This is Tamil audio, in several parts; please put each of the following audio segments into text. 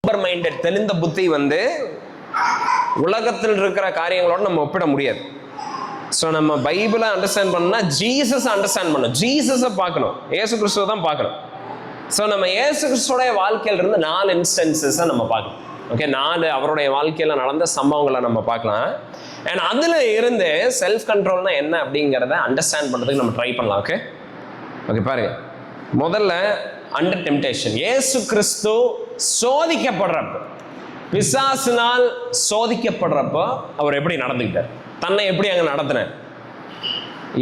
சூப்பர் மைண்டட் தெளிந்த புத்தி வந்து உலகத்தில் இருக்கிற காரியங்களோட நம்ம ஒப்பிட முடியாது. ஸோ நம்ம பைபிளை அண்டர்ஸ்டாண்ட் பண்ணணும்னா ஜீசஸ் அண்டர்ஸ்டாண்ட் பண்ணணும், ஜீசஸை பார்க்கணும், ஏசு கிறிஸ்துவை தான் பார்க்கணும். ஸோ நம்ம ஏசு கிறிஸ்துவோடைய வாழ்க்கையில இருந்து 4 இன்ஸ்டன்சஸை நம்ம பார்க்கலாம். ஓகே, 4 அவருடைய வாழ்க்கையில் நடந்த சம்பவங்களை நம்ம பார்க்கலாம். அண்ட் அதில் இருந்து செல்ஃப் கண்ட்ரோல்னா என்ன அப்படிங்கிறத அண்டர்ஸ்டாண்ட் பண்ணுறதுக்கு நம்ம ட்ரை பண்ணலாம். ஓகே ஓகே பாருங்க, முதல்ல அண்டர் டெம்டேஷன். ஏசு கிறிஸ்து சோதிக்கப்படுறப்போ, பிசாசினால் சோதிக்கப்படுறப்போ அவர் எப்படி நடந்துக்கிட்டார், தன்னை எப்படி அங்கே நடத்தினார்,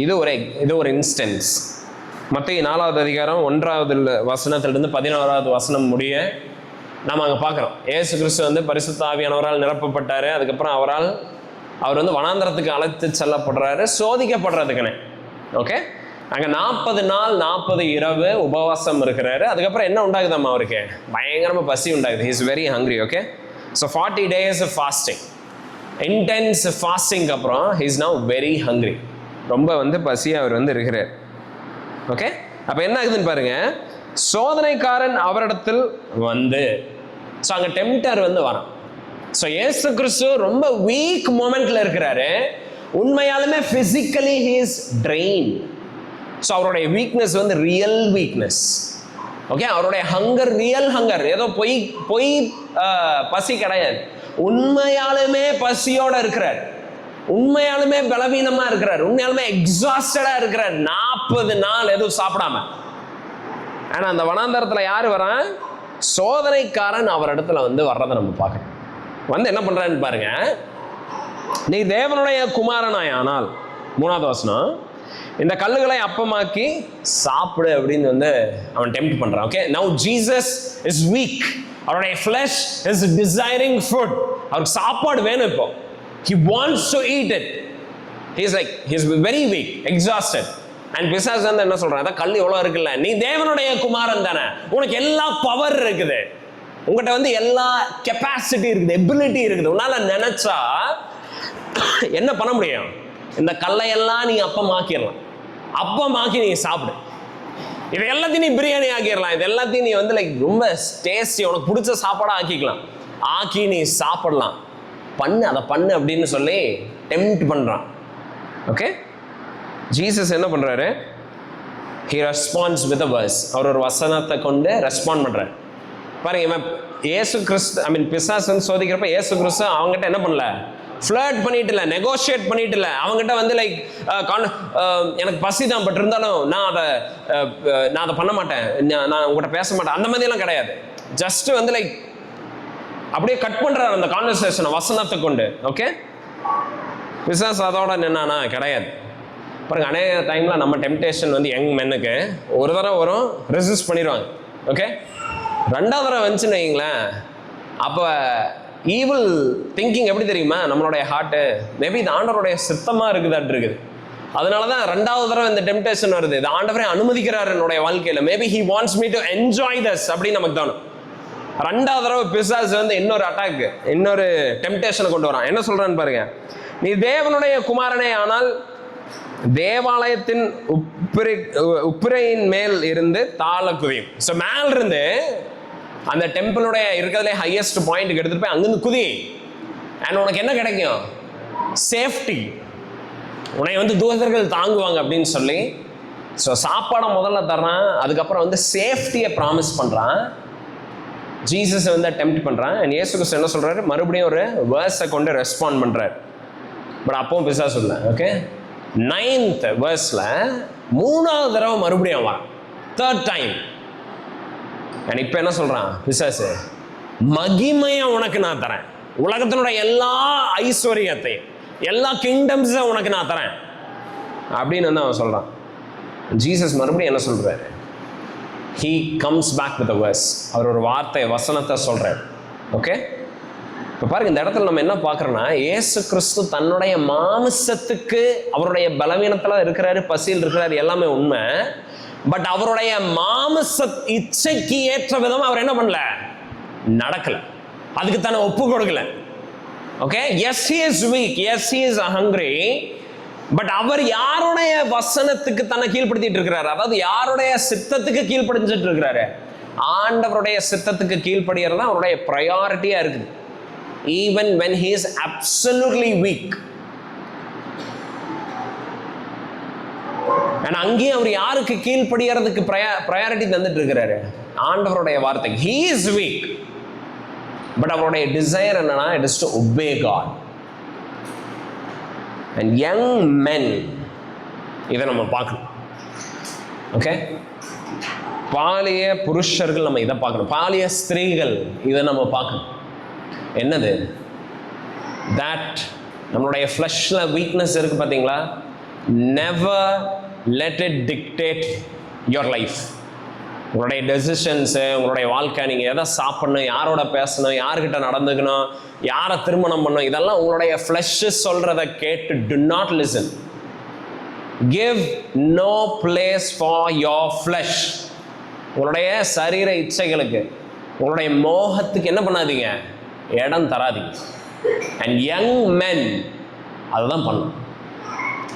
இது ஒரு இன்ஸ்டன்ஸ். மத்திய 4வது அதிகாரம் 1வது வசனத்திலிருந்து 11வது வசனம் முடிய நம்ம அங்கே பார்க்குறோம். ஏசு கிறிஸ்து வந்து பரிசுத்த ஆவியானவரால் நிரப்பப்பட்டார். அதுக்கப்புறம் அவர் வந்து வனாந்தரத்துக்கு அழைத்து செல்லப்படுறாரு சோதிக்கப்படுறதுக்குன்னு. ஓகே, அங்கே 40 நாள் 40 இரவு உபவாசம் இருக்கிறாரு. அதுக்கப்புறம் என்ன உண்டாகுதாம்மா, அவருக்கு பயங்கரமாக பசி உண்டாகுது. He is very hungry. Okay, so 40 days fasting, intense ஃபாஸ்டிங்க்கு அப்புறம் he is now very hungry. ரொம்ப வந்து பசியாக அவர் வந்து இருக்கிறார். ஓகே, அப்போ என்ன ஆகுதுன்னு பாருங்க, சோதனைக்காரன் அவரிடத்தில் வந்து, ஸோ அங்கே டெம்டர் வந்து வரான். ஸோ ஏசு கிறிஸ்து ரொம்ப வீக் மொமெண்ட்ல இருக்கிறாரு. உண்மையாலுமே physically he is train. So அவருடைய வீக்னஸ் வந்து ரியல் வீக்னஸ். ஓகே, அவருடைய ஹங்கர் ரியல் ஹங்கர், ஏதோ பொய் பசி கிடையாது. உண்மையாலுமே பசியோட இருக்கிறார், உண்மையாலுமே பலவீனமா இருக்கிறார், உண்மையாலுமே எக்ஸாஸ்டடா இருக்கிறார். 40 நாள் எதுவும் சாப்பிடாம. ஆனா அந்த வனாந்தரத்துல யாரு வரான், சோதனைக்காரன் அவர் இடத்துல வந்து வர்றதை நம்ம பார்க்கணும். வந்து என்ன பண்றான்னு பாருங்க, நீ தேவனுடைய குமாரனாயானால், 3வது வசனம், இந்த கல்லுகளை அப்பமாக்கி சாப்பிடு அப்படின்னு வந்து அவன் டெம்ப்ட் பண்றான். Okay, now Jesus is weak. அவருடைய ஃப்ளஷ் இஸ் டிசைரிங் ஃபுட். அவருக்கு சாப்பாடு வேணும். இப்போ he wants to eat it. He's very weak, exhausted. And பிசாசு வந்து என்ன சொல்றான், அதான் கல் எவ்வளவு இருக்குல்ல, நீ தேவனுடைய குமாரன் தானே, உனக்கு எல்லா பவர் இருக்குது, உங்ககிட்ட வந்து எல்லா கெப்பாசிட்டி இருக்குது, எபிலிட்டி இருக்குது, உன்னால நினைச்சா என்ன பண்ண முடியும், இந்த கல்லையெல்லாம் நீ அப்பமாக்கிடலாம், அப்பமாக்கி நீ சாப்பிடு, இது எல்லாத்தையும் நீ பிரியாணி ஆக்கிடலாம், இது எல்லாத்தையும் நீ வந்து லைக் ரொம்ப டேஸ்டி உனக்கு பிடிச்ச சாப்பாடா ஆக்கிக்கலாம், ஆக்கி நீ சாப்பிடலாம், அதை பண்ணு அப்படின்னு சொல்லி டெம்ப்ட் பண்றான். ஓகே, ஜீசஸ் என்ன பண்றாரு, he responds with a verse. அவர் ஒரு வசனத்தை கொண்டு ரெஸ்பாண்ட் பண்றாரு. பாருங்க, ஏசு கிறிஸ்து பிசாசு வந்து சோதிக்கிறப்ப ஏசு கிறிஸ்து அவங்ககிட்ட என்ன பண்ணல, ஃப்ளர்ட் பண்ணிட்டு இல்லை, நெகோஷியேட் பண்ணிட்டு இல்லை, அவங்ககிட்ட வந்து லைக் எனக்கு பசி தான், பட் இருந்தாலும் நான் அதை பண்ண மாட்டேன், நான் உங்கள்கிட்ட பேச மாட்டேன், அந்த மாதிரிலாம் கிடையாது. ஜஸ்ட் வந்து லைக் அப்படியே கட் பண்றாரு அந்த கான்வர்சேஷனை வசனத்தை கொண்டு. ஓகே, பிசாசு அதோட நின்னானா கிடையாது. பாருங்க, அநேக டைம்ல நம்ம டெம்டேஷன் வந்து யங் மென்னுக்கு ஒரு தடவை வரும், ரெசிஸ்ட் பண்ணிடுவாங்க. ஓகே, 2வது தடவை வந்துச்சுன்னு வைங்களேன், அப்போ ஈவில் திங்கிங் எப்படி தெரியுமா, நம்மளுடைய ஹார்ட்டு மேபி இது ஆண்டவருடைய சித்தமாக இருக்குது. அதனால தான் 2வது தடவை இந்த டெம்டேஷன் வருது, இது ஆண்டவரே அனுமதிக்கிறார் என்னுடைய வாழ்க்கையில், maybe he wants me to enjoy this அப்படின்னு நமக்கு தோணும். 2வது தடவை பிசாசு வந்து இன்னொரு அட்டாக், இன்னொரு டெம்டேஷனை கொண்டு வரான். என்ன சொல்றான்னு பாருங்க, நீ தேவனுடைய குமாரனே ஆனால் தேவாலயத்தின் உப்பிரையின் மேல் இருந்து தாழ குதியும். ஸோ மேல இருந்து அந்த டெம்பிளுடைய இருக்கிறதுலே ஹையஸ்ட் பாயிண்ட்டுக்கு எடுத்துட்டு போய் அங்கிருந்து குதி. அண்ட் உனக்கு என்ன கிடைக்கும், சேஃப்டி, உன்னை வந்து தூதர்கள் தாங்குவாங்க அப்படின்னு சொல்லி. ஸோ சாப்பாடை முதல்ல தர்றான், அதுக்கப்புறம் வந்து சேஃப்டியை ப்ராமிஸ் பண்றான். ஜீசஸ் வந்து அட்டெம்ப்ட் பண்றான். இயேசு கிறிஸ்து என்ன சொல்றாரு, மறுபடியும் ஒரு வேர்ஸை கொண்டு ரெஸ்பாண்ட் பண்றாரு. பட் அப்பவும் பிசாசு இல்லை. ஓகே, 9th verseல 3வது தடவை மறுபடியும் வரான், 3rd time. அண்ட் இப்போ என்ன சொல்றான் பிசாசு, மகிமையை உனக்கு நான் தரேன், உலகத்தினுடைய எல்லா ஐஸ்வர்யத்தையும் எல்லா கிங்டம்ஸை உனக்கு நான் தரேன் அப்படின்னு வந்து அவன் சொல்றான். ஜீசஸ் மறுபடியும் என்ன சொல்றாரு, he comes back with a verse. அவர் ஒரு வார்த்தை வசனத்தை சொல்றார். ஓகே, இப்போ பாருங்க, இந்த இடத்துல நம்ம என்ன பார்க்குறோம்னா, ஏசு கிறிஸ்து தன்னுடைய மாமிசத்துக்கு அவருடைய பலவீனத்தில் இருக்கிறாரு, பசியில் இருக்கிறாரு, எல்லாமே உண்மை. பட் அவருடைய மாமிச இச்சைக்கு ஏற்ற விதம் அவர் என்ன பண்ணல, நடக்கல, அதுக்கு தன்னை ஒப்பு கொடுக்கல. Okay, yes he is weak, yes he is hungry, but அவர் யாருடைய வசனத்துக்கு தன்னை கீழ்படுத்திட்டு இருக்கிறாரு, அதாவது யாருடைய சித்தத்துக்கு கீழ்படிஞ்சிட்டு இருக்கிறாரு, ஆண்டவருடைய சித்தத்துக்கு கீழ்ப்படிகிறது தான் அவருடைய ப்ரையாரிட்டியா இருக்குது. Even when he is absolutely weak. and அங்கேயும் அவர் யாருக்கு கீழ்ப்படிகிறதுக்கு ப்ரையாரிட்டி தந்துட்டு இருக்கிறாரு? ஆண்டவருடைய வார்த்தைக்கு. he is weak, but அவருடைய டிசைர் என்னன்னா, it is to obey God. and young men, இதை நம்ம பார்க்கணும். ஓகே, பாலிய புருஷர்கள் நம்ம இதை பார்க்கணும், பாலிய ஸ்திரீகள் இதை நம்ம பார்க்கணும். என்னது? தட் நம்மளுடைய ஃப்ளஷ்ல வீக்னஸ் இருக்கு பார்த்தீங்களா? Never let it dictate your life. உங்களுடைய டெசிஷன்ஸு, உங்களுடைய வாழ்க்கை, நீங்கள் எதை சாப்பிடணும், யாரோட பேசணும், யார்கிட்ட நடந்துக்கணும், யாரை திருமணம் பண்ணணும், இதெல்லாம் உங்களுடைய ஃப்ளஷ் சொல்கிறத கேட்டு do not listen. Give no place for your flesh. உங்களுடைய சரீர இச்சைகளுக்கு, உங்களுடைய மோகத்துக்கு என்ன பண்ணாதீங்க? இடம் தராதீங்க. அண்ட் யங் மென் அதுதான் பண்ணும்.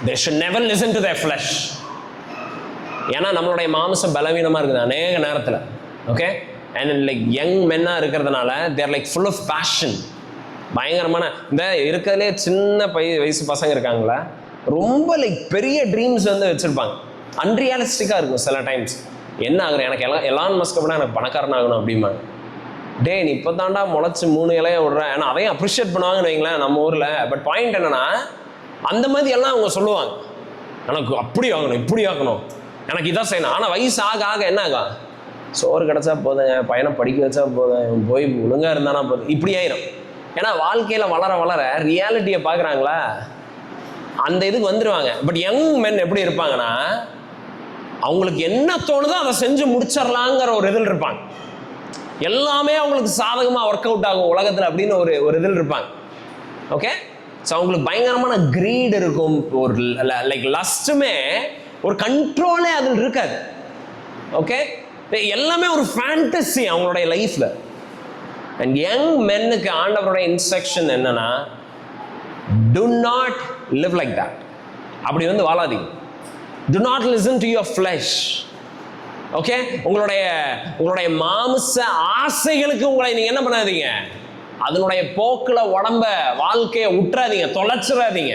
they should never listen to their flesh. ஏன்னா நம்மளுடைய மாம்சம் பலவீனமாக இருக்குது அநேக நேரத்தில். ஓகே, அண்ட் லைக் யங் மென்னாக இருக்கிறதுனால தேர் லைக் ஃபுல் ஆஃப் பேஷன். பயங்கரமான இந்த இருக்கிறதுலே சின்ன வயசு பசங்க இருக்காங்களா, ரொம்ப லைக் பெரிய ட்ரீம்ஸ் வந்து வச்சுருப்பாங்க. அன்ரியாலிஸ்டிக்காக இருக்கும் சில டைம்ஸ். என்ன ஆகுறேன், எனக்கு எலான் மஸ்க் கூட எனக்கு பணக்காரன் ஆகணும் அப்படிம்பாங்க. டே, நீ இப்போ தாண்டா முளைச்சி 3 இலையை விடுறேன். ஏன்னா அதையும் அப்ரிஷியேட் பண்ணுவாங்கன்னு வைங்களேன் நம்ம ஊரில். பட் பாயிண்ட் என்னன்னா, அந்த மாதிரி எல்லாம் அவங்க சொல்லுவாங்க, எனக்கு அப்படி ஆகணும், இப்படி ஆகணும், எனக்கு இதான் செய்யணும். ஆனால் வயசு ஆக ஆக என்ன ஆகும்? சோறு கிடச்சா போதுங்க, பையனை படிக்க வச்சா போதும், போய் ஒழுங்காக இருந்தானா போதும், இப்படி ஆயிரும். ஏன்னா வாழ்க்கையில் வளர வளர ரியாலிட்டியை பார்க்குறாங்களா, அந்த இதுக்கு வந்துடுவாங்க. பட் யங் மென் எப்படி இருப்பாங்கன்னா, அவங்களுக்கு என்ன தோணுதோ அதை செஞ்சு முடிச்சிடலாங்கிற ஒரு இதில் இருப்பாங்க. எல்லாமே அவங்களுக்கு சாதகமாக ஒர்க் அவுட் ஆகும் உலகத்தில் அப்படின்னு ஒரு இதில் இருப்பாங்க. ஓகே, ஸோ அவங்களுக்கு பயங்கரமான கிரீட் இருக்கும், ஒரு லைக் லஸ்ட்டுமே, ஒரு கண்ட்ரோலே அதில் இருக்காது. ஓகே, எல்லாமே ஒரு ஃபேண்டசி அவங்களுடைய லைஃப்ல. அண்ட் யங் மென்னுக்கு ஆண்டவருடைய இன்ஸ்ட்ரக்ஷன் என்னன்னா, do not live like that. அப்படி வந்து வாழாதீங்க. Do not listen to your flesh. Okay, உங்களுடைய மாம்ச ஆசைகளுக்கு உங்களை நீங்க என்ன பண்ணாதீங்க, அதனுடைய போக்குல உடம்ப வாழ்க்கையை விட்டுறாதீங்க, தொலைச்சிடாதீங்க.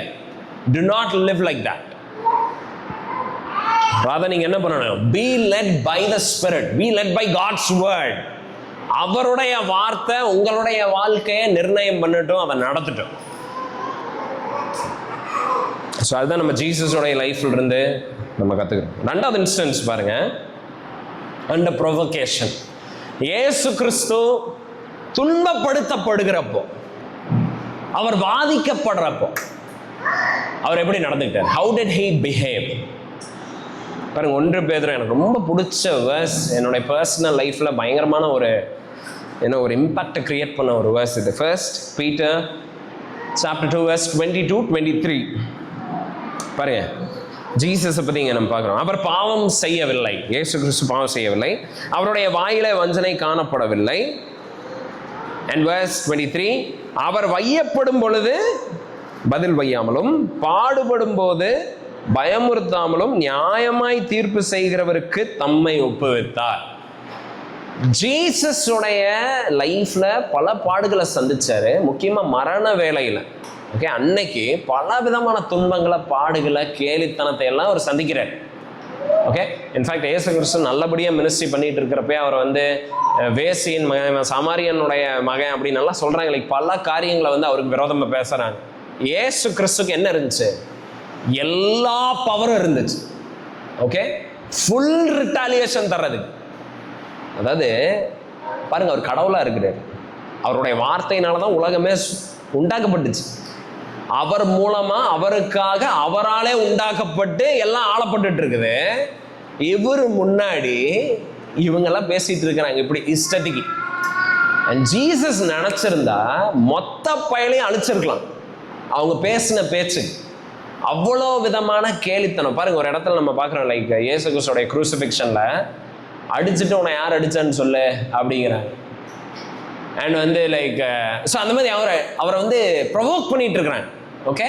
Do not live like that. rather நீங்க என்ன பண்ணணும்? be led by the spirit, be led by God's word. அவருடைய வார்த்தை உங்களுடைய வாழ்க்கையை நிர்ணயம் பண்ணட்டும், அதை நடத்தட்டும். ஸோ அதுதான் நம்ம ஜீசஸோடைய லைஃப்ல இருந்து நம்ம கத்துக்கிறோம். 2வது இன்ஸ்டன்ஸ் பாருங்க, அண்டர் ப்ரொவோகேஷன். இயேசு கிறிஸ்து துன்பப்படுத்தப்படுகிறப்போ, அவர் வாதிக்கப்படுறப்போ அவர் எப்படி நடந்துக்கிட்டார்? how did he behave? பாருங்க, 1 பேதுரு எனக்கு ரொம்ப பிடிச்ச வேர்ஸ், என்னுடைய பர்சனல் லைஃப்ல பயங்கரமான ஒரு இம்பாக்டை கிரியேட் பண்ண ஒரு வேர்ஸ் இது. 1 Peter chapter 2 verse 22-23. பாருங்க, ஜீசஸை பற்றி இங்கே நம்ம பார்க்குறோம். அவர் பாவம் செய்யவில்லை, இயேசு கிறிஸ்து பாவம் செய்யவில்லை, அவருடைய வாயில வஞ்சனை காணப்படவில்லை. And verse 23, அவர் வையப்படும் பொழுது பதில் வையாமலும், பாடுபடும் போது பயமுறுத்தாமலும், நியாயமாய் தீர்ப்பு செய்கிறவருக்கு தம்மை ஒப்புவித்தார். ஜீசஸுடைய லைஃப்ல பல பாடுகளை சந்திச்சாரு, முக்கியமா மரண வேளையில. ஓகே, அன்னைக்கு பல விதமான துன்பங்களை, பாடுகளை, கேலித்தனத்தை எல்லாம் அவர் சந்திக்கிறார். ஓகே, இன்ஃபேக்ட் இயேசு கிறிஸ்து நல்லபடியாக மினிஸ்ட்ரி பண்ணிட்டு இருக்கிறப்ப அவர் வந்து வேசியின் மகன், சமாரியனுடைய மகன் அப்படின்னு எல்லாம் சொல்றாங்க. லைக் பல காரியங்களை வந்து அவருக்கு விரோதமாக பேசுறாங்க. இயேசு கிறிஸ்துக்கு என்ன இருந்துச்சு? எல்லா பவரும் இருந்துச்சு. ஓகே, ஃபுல் ரிட்டாலியேஷன் தர்றதுக்கு. அதாவது பாருங்க, அவர் கடவுளா இருக்கிறார். அவருடைய வார்த்தையினால தான் உலகமே உண்டாக்கப்பட்டுச்சு. அவர் மூலமா, அவருக்காக, அவராலே உண்டாக்கப்பட்டு எல்லாம் ஆளப்பட்டு இருக்குது. இவர் முன்னாடி இவங்கெல்லாம் பேசிட்டு இருக்கிறாங்க இப்படி இஷ்டத்துக்கு. ஜீசஸ் நினைச்சிருந்தா மொத்த பயலையும் அழிச்சிருக்கலாம். அவங்க பேசின பேச்சு அவ்வளோ விதமான கேலித்தனம். பாருங்க, ஒரு இடத்துல நம்ம பார்க்குறோம், லைக் இயேசு கிறிஸ்துவோட க்ரூசிஃபிக்ஷன்ல அடிச்சுட்டு உன்னை யார் அடிச்சான்னு சொல்லு அப்படிங்கிறாங்க. அண்ட் வந்து லைக் ஸோ அந்த மாதிரி அவரை வந்து ப்ரொவோக் பண்ணிட்டு இருக்கிறாங்க. ஓகே,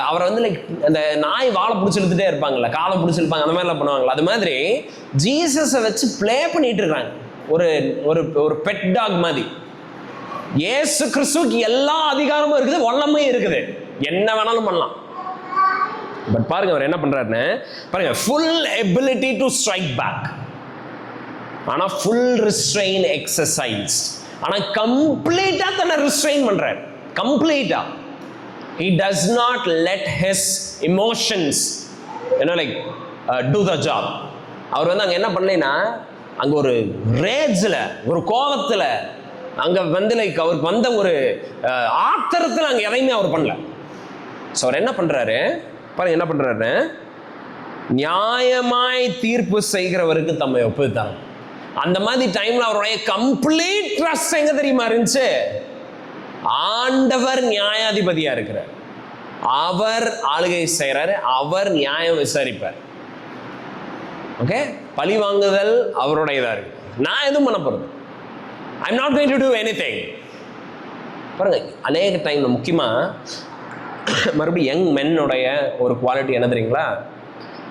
அவரை வந்து லைக் அந்த நாய் வாழை பிடிச்சிருந்துட்டே இருப்பாங்கல்ல, காலை பிடிச்சிருப்பாங்க, அந்த மாதிரிலாம் பண்ணுவாங்கல்ல, அது மாதிரி ஜீசஸை வச்சு ப்ளே பண்ணிட்டு இருக்கிறாங்க. ஒரு ஒரு ஒரு பெட் டாக் மாதிரி. இயேசு கிறிஸ்துவுக்கு எல்லா அதிகாரமும் இருக்குது, வல்லமையும் இருக்குது, என்ன வேணாலும் பண்ணலாம். பட் பாருங்க அவர் என்ன பண்றாருன்னு பாருங்க, full ability to strike back, ஆனா ஃபுல் ரிஸ்ட்ரெயின் எக்ஸசைஸ், ஆனா கம்ப்ளீட்டா தன்னை ரிஸ்ட்ரெயின் பண்றாரு. கம்ப்ளீட்டா he does not let his emotions like do the job. அவர் வந்து அங்க என்ன பண்ணலைன்னா, அங்க ஒரு ரேஜ்ல, ஒரு கோபத்துல, அங்க வந்து லைக் அவருக்கு வந்த ஒரு ஆத்திரத்துல அங்க எதையுமே அவர் பண்ணல. ஸோ அவர் என்ன பண்றாரு பாருங்க, என்ன பண்றாரு, நியாயமாய் தீர்ப்பு செய்கிறவருக்கு தம்மை ஒப்புவித்தாங்க. அந்த மாதிரி டைம்ல அவருடைய கம்ப்ளீட் ட்ரஸ்ட் எங்க தெரியுமா இருந்துச்சு? ஆண்டவர் நியாயாதிபதியா இருக்கிறார், அவர் ஆளுகை செய்யறாரு, அவர் நியாயம் விசாரிப்பார். ஓகே, பழி வாங்குதல் அவருடையதா இருக்கு, நான் எதுவும் பண்ண போறது, I am not going to to anything. பாருங்க, அநேக டைம்ல முக்கியமா மறுபடியும் யங் மென்னுடைய ஒரு குவாலிட்டி என்ன தெரியுங்களா?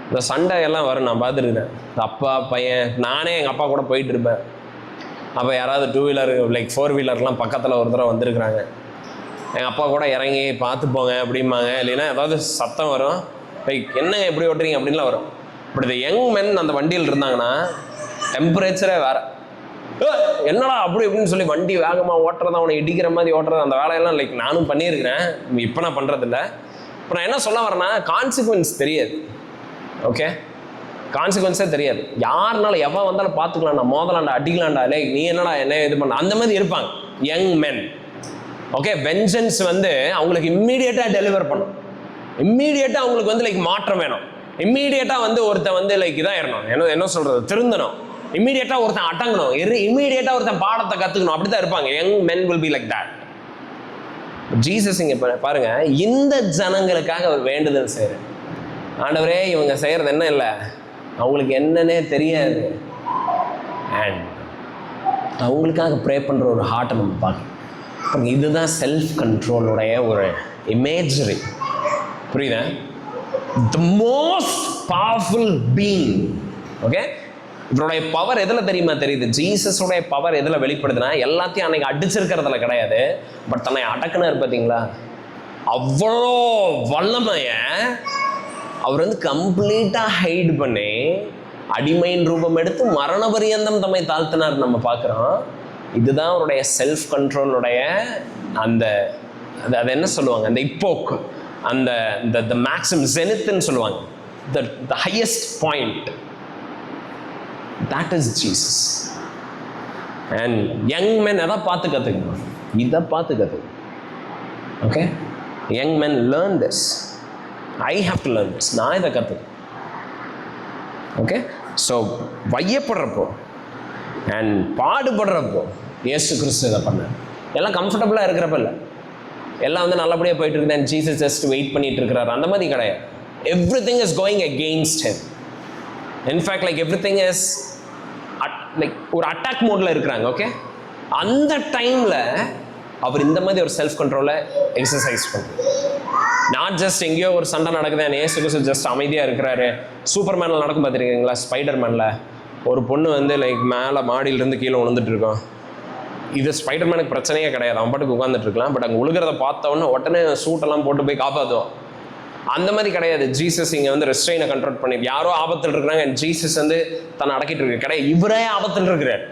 இந்த சண்டை எல்லாம் வரும், நான் பார்த்துருக்கேன். அப்பா பையன், நானே எங்கள் அப்பா கூட போயிட்டு இருப்பேன். அப்போ யாராவது 2 வீலர் லைக் 4 வீலர்லாம் பக்கத்தில் ஒரு தடவை வந்திருக்கிறாங்க. எங்கள் அப்பா கூட இறங்கி பார்த்து போங்க அப்படிம்பாங்க. இல்லைன்னா ஏதாவது சத்தம் வரும், லைக் என்னங்க எப்படி ஓட்டுறீங்க அப்படின்லாம் வரும். பட் இந்த யங் மென் அந்த வண்டியில் இருந்தாங்கன்னா டெம்பரேச்சரே வேற, என்னடா அப்படி இப்படின்னு சொல்லி வண்டி வேகமாக ஓட்டுறது, அவனை இடிக்கிற மாதிரி ஓட்டுறது, அந்த வேலையெல்லாம் லைக் நானும் பண்ணியிருக்கிறேன். இப்போ நான் பண்ணுறதில்ல. இப்போ நான் என்ன சொல்ல வரேன்னா, கான்சிக்வன்ஸ் தெரியாது. ஓகே, கான்சிக்வன்ஸே தெரியாது. யாருனால எவன் வந்தாலும் பார்த்துக்கலாம்டா, மோதலாண்டா, அடிக்கலாண்டா, லைக் நீ என்னடா என்ன இது பண்ண, அந்த மாதிரி இருப்பாங்க யங் மென். ஓகே, வெஞ்சன்ஸ் வந்து அவங்களுக்கு இம்மீடியட்டாக டெலிவர் பண்ணும், இம்மீடியட்டாக அவங்களுக்கு வந்து லைக் மாற்றம் வேணும், இம்மீடியட்டாக வந்து ஒருத்தன் வந்து லைக் இதாகிடணும், என்ன சொல்றது, திருந்தணும், இம்மீடியட்டாக ஒருத்தன் அடங்கணும், இம்மீடியட்டாக ஒருத்தன் பாடத்தை கற்றுக்கணும், அப்படி தான் இருப்பாங்க. Young men will be like that. Jesus இங்கே பாருங்க, இந்த ஜனங்களுக்காக அவர் வேண்டுதல் செய்கிறார். ஆண்டவரே, இவங்க செய்கிறது என்ன இல்லை, அவங்களுக்கு என்னன்னே தெரியாது, அண்ட் அவங்களுக்காக ப்ரே பண்ணுற ஒரு ஹார்ட்டை நம்ம பார்க்கணும். இதுதான் செல்ஃப் கண்ட்ரோலுடைய ஒரு இமேஜரி. புரியுதா? The most powerful being. Okay, இவருடைய பவர் எதில் தெரியுமா தெரியுது? ஜீசஸுடைய பவர் எதில் வெளிப்படுதுன்னா, எல்லாத்தையும் அன்னைக்கு அடிச்சிருக்கிறதுல கிடையாது, பட் தன்னை அடக்குனார். பார்த்தீங்களா, அவ்வளோ வல்லமைய அவர் வந்து கம்ப்ளீட்டாக ஹைட் பண்ணி அடிமையின் ரூபம் எடுத்து மரண பரியந்தம் தம்மை தாழ்த்தினார் நம்ம பார்க்குறோம். இதுதான் அவருடைய செல்ஃப் கண்ட்ரோலுடைய அந்த அது என்ன சொல்லுவாங்க, அந்த இப்போக்கு, அந்த மேக்ஸிமம் ஜெனித்ன்னு சொல்லுவாங்க, the highest point. That is Jesus. And young மென் எதை பார்த்து கற்றுக்கணும்? இதை பார்த்து கற்றுக்கணும். Okay, young men learn this. I have to learn this. நான் இதை கற்றுக்கணும். ஓகே, ஸோ வையப்படுறப்போ அண்ட் பாடுபடுறப்போ இயேசு கிறிஸ்து இதை பண்ணார். எல்லாம் கம்ஃபர்டபுளாக இருக்கிறப்ப இல்லை, எல்லாம் வந்து நல்லபடியாக போயிட்டு இருக்குது, அண்ட் ஜீசஸ் ஜஸ்ட் வெயிட் பண்ணிட்டு இருக்கிறார், அந்த மாதிரி கிடையாது. Every thing is going against him. In fact like every thing is like ஒரு அட்டாக் மோடில் இருக்கிறாங்க. ஓகே, அந்த டைமில் அவர் இந்த மாதிரி ஒரு செல்ஃப் கண்ட்ரோலை எக்ஸசைஸ் பண்ணுறார். நாட் ஜஸ்ட் எங்கேயோ ஒரு சண்டை நடக்குது, இயேசு கிறிஸ்து ஜஸ்ட் அமைதியாக இருக்கிறாரு. சூப்பர்மேனில் நடக்கும் பார்த்துருக்கீங்களா? ஸ்பைடர்மேனில் ஒரு பொண்ணு வந்து லைக் மேலே மாடியிலேருந்து கீழே விழுந்துட்டு இருக்கோம். இது ஸ்பைடர்மேனுக்கு பிரச்சனையே கிடையாது, அவன் பாட்டுக்கு உட்காந்துட்டு இருக்கலாம். பட் அங்கே விழுகிறத பார்த்தவொன்னே உடனே சூட்டெல்லாம் போட்டு போய் காப்பாற்றுவோம். அந்த மாதிரி கிடையாது. ஜீசஸ் இங்கே வந்து ரெஸ்ட்ரெயினை கண்ட்ரோல் பண்ணி, யாரோ ஆபத்தில் இருக்கிறாங்க, ஜீசஸ் வந்து தன்னை அடக்கிட்டு இருக்கு கிடையாது, இவரே ஆபத்தில் இருக்கிறார்,